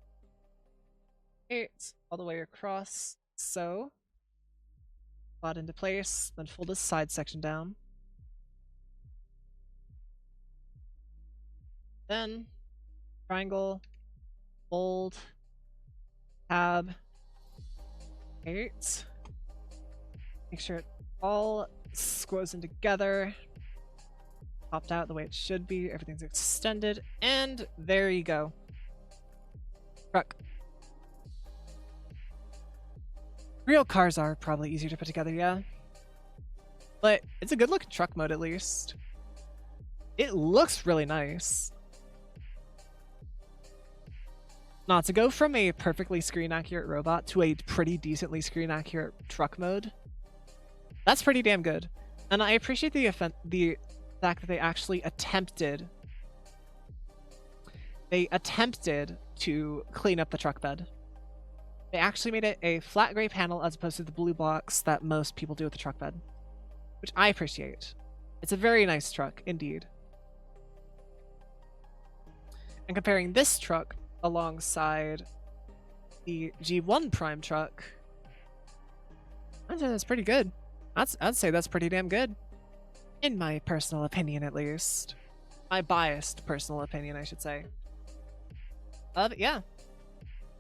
Eight. All the way across. So. Slot into place. Then fold this side section down. Then. Triangle. Fold. Tab. 8. Make sure it all squoze in together. Popped out the way it should be. Everything's extended. And there you go. Truck. Real cars are probably easier to put together, yeah. But it's a good looking truck mode at least. It looks really nice. Not to go from a perfectly screen accurate robot to a pretty decently screen accurate truck mode. That's pretty damn good. And I appreciate the fact that they actually attempted to clean up the truck bed. They actually made it a flat gray panel as opposed to the blue blocks that most people do with the truck bed, which I appreciate. It's a very nice truck indeed. And comparing this truck alongside the G1 Prime truck, I'd say that's pretty good. I'd say that's pretty damn good. In my personal opinion, at least. My biased personal opinion, I should say. But yeah.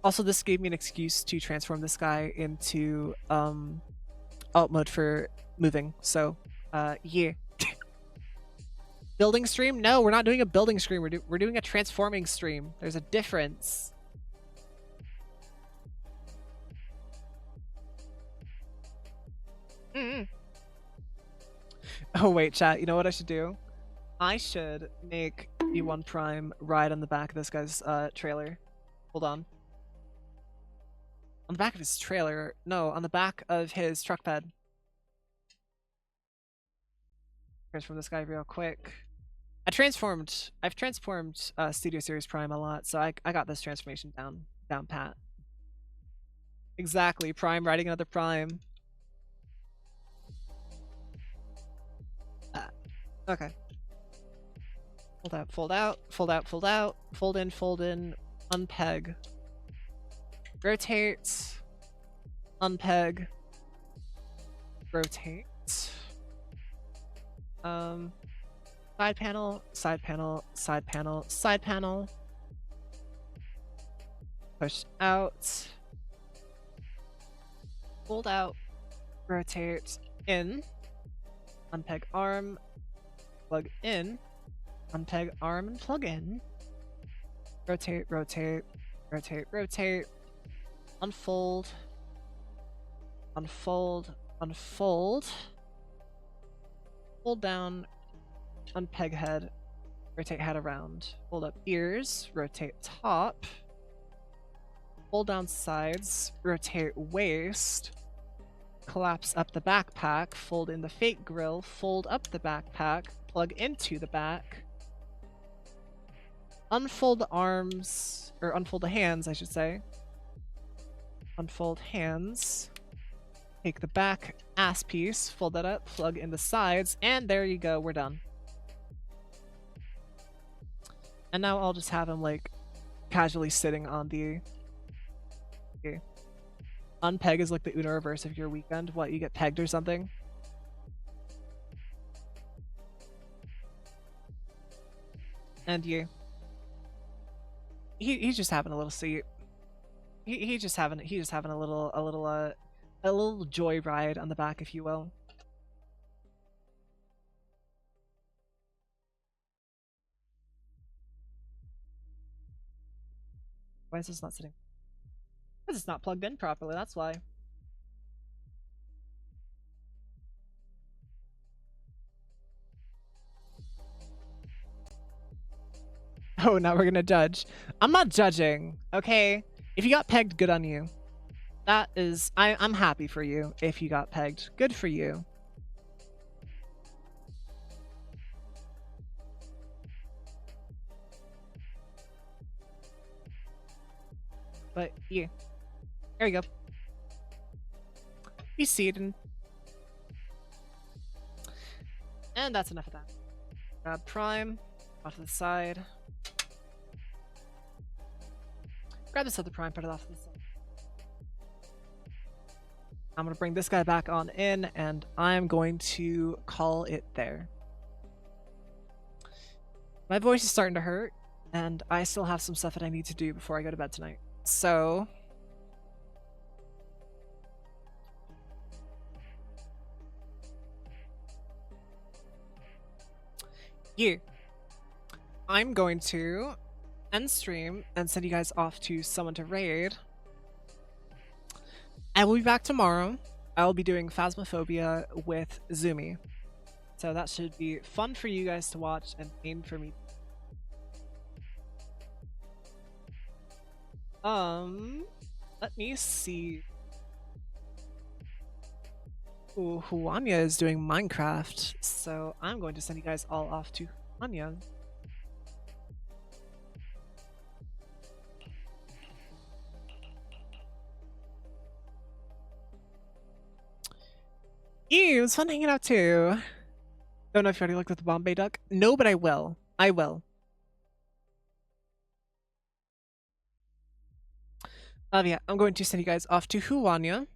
Also, this gave me an excuse to transform this guy into alt mode for moving. So, yeah. Building stream? No, we're not doing a building stream. We're doing a transforming stream. There's a difference. Oh wait, chat. You know what I should do? I should make E1 Prime ride on the back of this guy's trailer. Hold on. On the back of his trailer. No, on the back of his truck bed. Transform this guy real quick. I've transformed Studio Series Prime a lot, so I got this transformation down pat. Exactly, Prime riding another Prime. Okay. Fold out, fold out, fold out, fold out, fold in, unpeg. Rotate, unpeg, rotate. Side panel, side panel, side panel, side panel. Push out. Fold out. Rotate in. Unpeg arm. Plug in. Unpeg arm and plug in. Rotate, rotate, rotate, rotate. Unfold. Unfold, unfold. Hold down. Unpeg head. Rotate head around. Hold up ears. Rotate top. Hold down sides. Rotate waist. Collapse up the backpack. Fold in the fake grill. Fold up the backpack. Plug into the back. Unfold the arms. Or unfold the hands, I should say. Unfold hands. Take the back ass piece. Fold that up. Plug in the sides. And there you go. We're done. And now I'll just have him, like, casually sitting on the... Okay. Unpeg is like the Uno reverse of your weekend. What, you get pegged or something? And you. He's just having a little seat. He's just having a little joyride on the back, if you will. Why is this not sitting? Because it's not plugged in properly, that's why. Oh, now we're gonna judge. I'm not judging, okay? If you got pegged, good on you. That is... I'm happy for you if you got pegged. Good for you. But you. There you go. Be seated. And that's enough of that. Grab Prime. Off to the side. Grab this other Prime, put it off to the side. I'm gonna bring this guy back on in, and I'm going to call it there. My voice is starting to hurt, and I still have some stuff that I need to do before I go to bed tonight. So... I'm going to end stream and send you guys off to someone to raid. I will be back tomorrow. I will be doing Phasmophobia with Zumi. So that should be fun for you guys to watch and pain for me. Let me see. Ooh, Huanya is doing Minecraft, so I'm going to send you guys all off to Huanya. Ew, it was fun hanging out too. Don't know if you already looked at the Bombay Duck. No, but I will. I will. Yeah, I'm going to send you guys off to Huanya.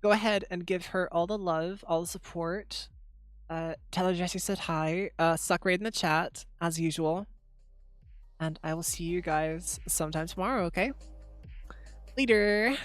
Go ahead and give her all the love, all the support. Tell her Jesse said hi. Suck raid in the chat, as usual. And I will see you guys sometime tomorrow, okay? Later!